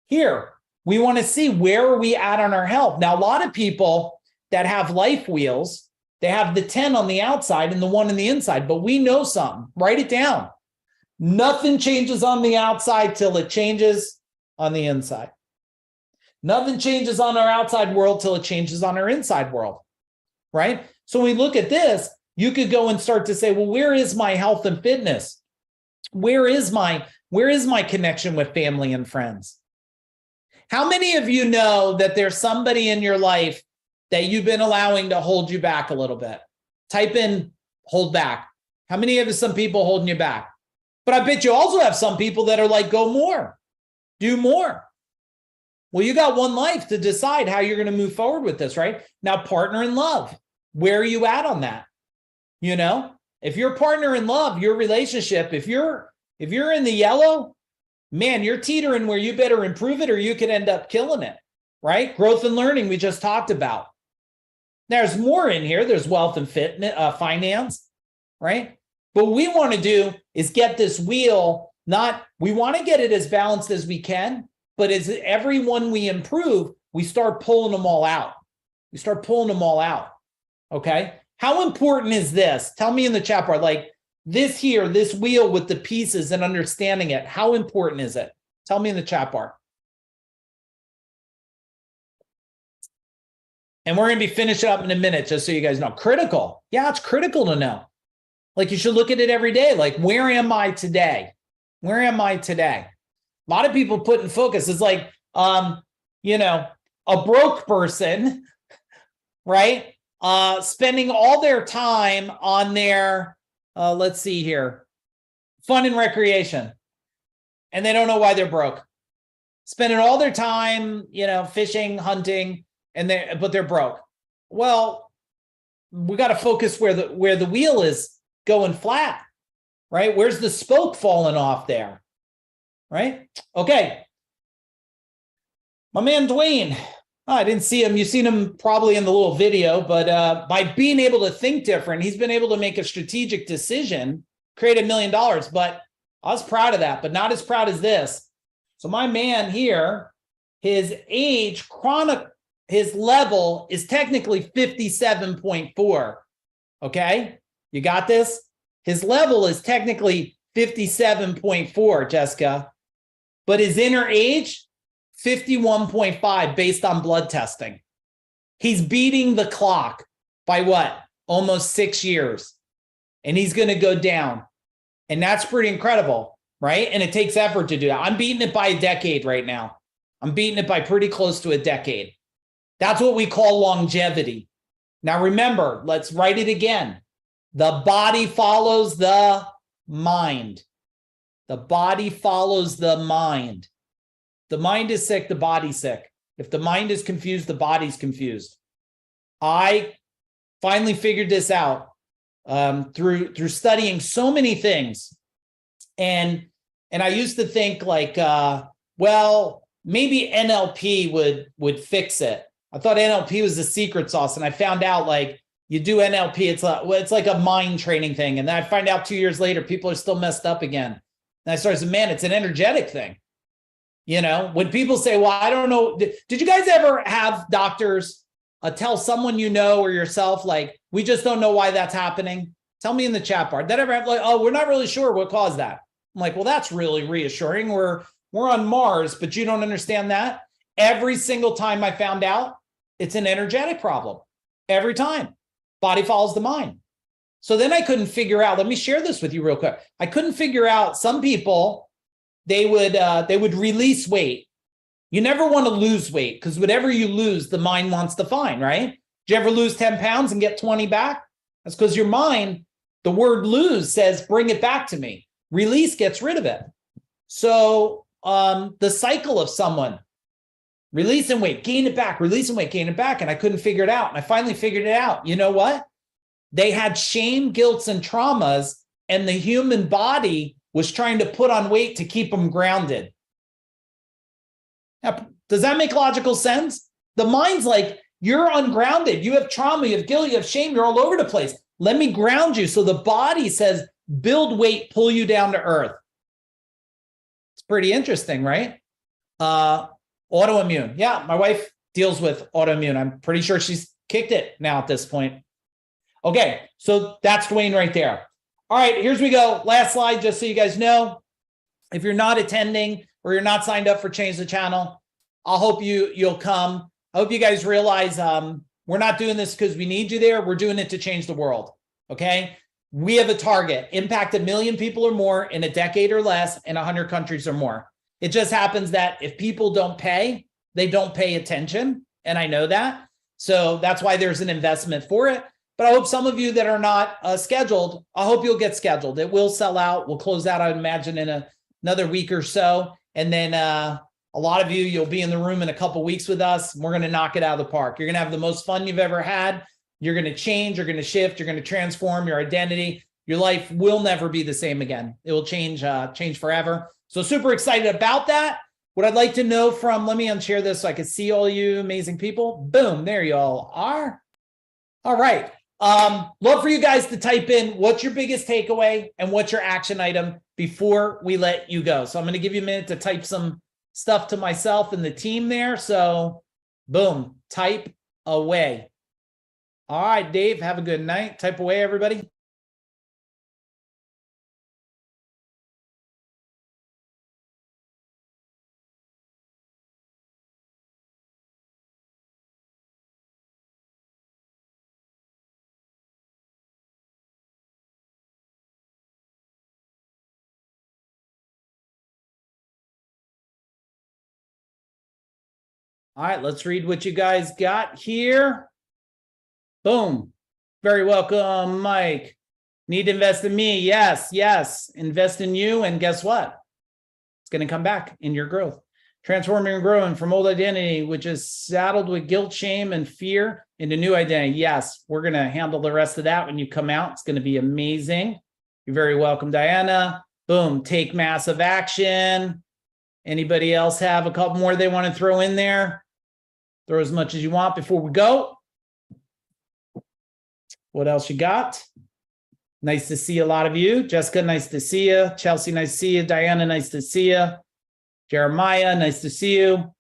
here, we want to see where are we at on our health. Now, a lot of people that have life wheels, they have the 10 on the outside and the 1 on the inside, but we know something. Write it down. Nothing changes on the outside till it changes on the inside. Nothing changes on our outside world till it changes on our inside world, right? So when we look at this, you could go and start to say, well, where is my health and fitness? Where is my connection with family and friends? How many of you know that there's somebody in your life that you've been allowing to hold you back a little bit? Type in hold back. How many of some people holding you back? But I bet you also have some people that are like, go more, do more. Well, you got one life to decide how you're going to move forward with this, right? Now, partner in love, where are you at on that? You know, if you're partner in love, your relationship, if you're in the yellow, man, you're teetering where you better improve it or you could end up killing it, right? Growth and learning, we just talked about. There's more in here. There's wealth and fitness, finance, right? But what we want to do is get this wheel, we want to get it as balanced as we can, but as every one we improve, we start pulling them all out. We start pulling them all out, okay? How important is this? Tell me in the chat bar, like this here, this wheel with the pieces and understanding it, how important is it? Tell me in the chat bar. And we're going to be finishing up in a minute, just so you guys know. Critical. Yeah, it's critical to know. Like you should look at it every day. Like, where am I today? Where am I today? A lot of people put in focus. It's like, you know, a broke person, right? Spending all their time on their, let's see here, fun and recreation. And they don't know why they're broke. Spending all their time, you know, fishing, hunting, but they're broke. Well, we got to focus where the wheel is going flat, right? Where's the spoke falling off there, right? Okay. My man, Dwayne, I didn't see him. You've seen him probably in the little video, but by being able to think different, he's been able to make a strategic decision, create $1 million, but I was proud of that, but not as proud as this. So my man here, his age, his level is technically 57.4. Okay. You got this? His level is technically 57.4, Jessica, but his inner age, 51.5 based on blood testing. He's beating the clock by what? Almost 6 years. And he's going to go down. And that's pretty incredible, right? And it takes effort to do that. I'm beating it by a decade right now. I'm beating it by pretty close to a decade. That's what we call longevity. Now, remember, let's write it again. The body follows the mind. The body follows the mind. The mind is sick, the body's sick. If the mind is confused, the body's confused. I finally figured this out through studying so many things. And I used to think like, well, maybe NLP would fix it. I thought NLP was the secret sauce, and I found out like you do NLP, it's like a mind training thing. And then I find out 2 years later, people are still messed up again. And I started saying, man, it's an energetic thing. You know, when people say, well, I don't know, did you guys ever have doctors tell someone you know or yourself, like, we just don't know why that's happening? Tell me in the chat bar. That ever have like, oh, we're not really sure what caused that. I'm like, well, that's really reassuring. We're on Mars, but you don't understand that. Every single time I found out, it's an energetic problem. Every time. Body follows the mind. So then I couldn't figure out, let me share this with you real quick. I couldn't figure out, some people, they would release weight. You never want to lose weight because whatever you lose, the mind wants to find, right? Did you ever lose 10 pounds and get 20 back? That's because your mind, the word lose says, bring it back to me. Release gets rid of it. So the cycle of someone releasing weight, gain it back, releasing weight, gain it back. And I couldn't figure it out. And I finally figured it out. You know what? They had shame, guilt, and traumas, and the human body was trying to put on weight to keep them grounded. Now, does that make logical sense? The mind's like, you're ungrounded. You have trauma, you have guilt, you have shame, you're all over the place. Let me ground you. So the body says, build weight, pull you down to earth. It's pretty interesting, right? Autoimmune. Yeah, my wife deals with autoimmune. I'm pretty sure she's kicked it now at this point. Okay, so that's Dwayne right there. All right, here's we go. Last slide, just so you guys know. If you're not attending or you're not signed up for Change the Channel, I'll hope you'll come. I hope you guys realize we're not doing this because we need you there. We're doing it to change the world, okay? We have a target, impact 1 million people or more in a decade or less in 100 countries or more. It just happens that if people don't pay, they don't pay attention. And I know that. So that's why there's an investment for it. But I hope some of you that are not scheduled, I hope you'll get scheduled. It will sell out. We'll close out, I would imagine, in another week or so. And then a lot of you, you'll be in the room in a couple weeks with us. We're going to knock it out of the park. You're going to have the most fun you've ever had. You're going to change. You're going to shift. You're going to transform your identity. Your life will never be the same again. It will change forever. So super excited about that. What I'd like to know from, let me unshare this so I can see all you amazing people. Boom, there you all are. All right. Love for you guys to type in what's your biggest takeaway and what's your action item before we let you go. So I'm going to give you a minute to type some stuff to myself and the team there. So boom, type away. All right, Dave, have a good night. Type away, everybody. All right, let's read what you guys got here. Boom. Very welcome, Mike. Need to invest in me. Yes, yes. Invest in you. And guess what? It's going to come back in your growth. Transforming and growing from old identity, which is saddled with guilt, shame, and fear, into new identity. Yes, we're going to handle the rest of that when you come out. It's going to be amazing. You're very welcome, Diana. Boom. Take massive action. Anybody else have a couple more they want to throw in there? Throw as much as you want before we go. What else you got? Nice to see a lot of you. Jessica, nice to see you. Chelsea, nice to see you. Diana, nice to see you. Jeremiah, nice to see you.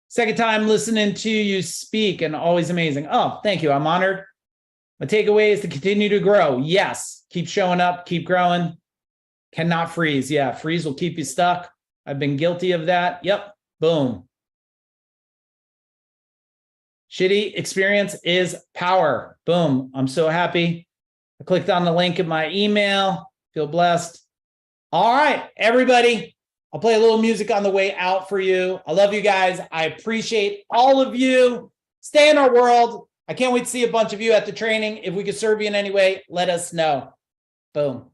Second time listening to you speak and always amazing. Oh, thank you. I'm honored. My takeaway is to continue to grow. Yes. Keep showing up. Keep growing. Cannot freeze. Yeah. Freeze will keep you stuck. I've been guilty of that. Yep. Boom. Shitty experience is power. Boom. I'm so happy. I clicked on the link in my email. Feel blessed. All right, everybody. I'll play a little music on the way out for you. I love you guys. I appreciate all of you. Stay in our world. I can't wait to see a bunch of you at the training. If we could serve you in any way, let us know. Boom.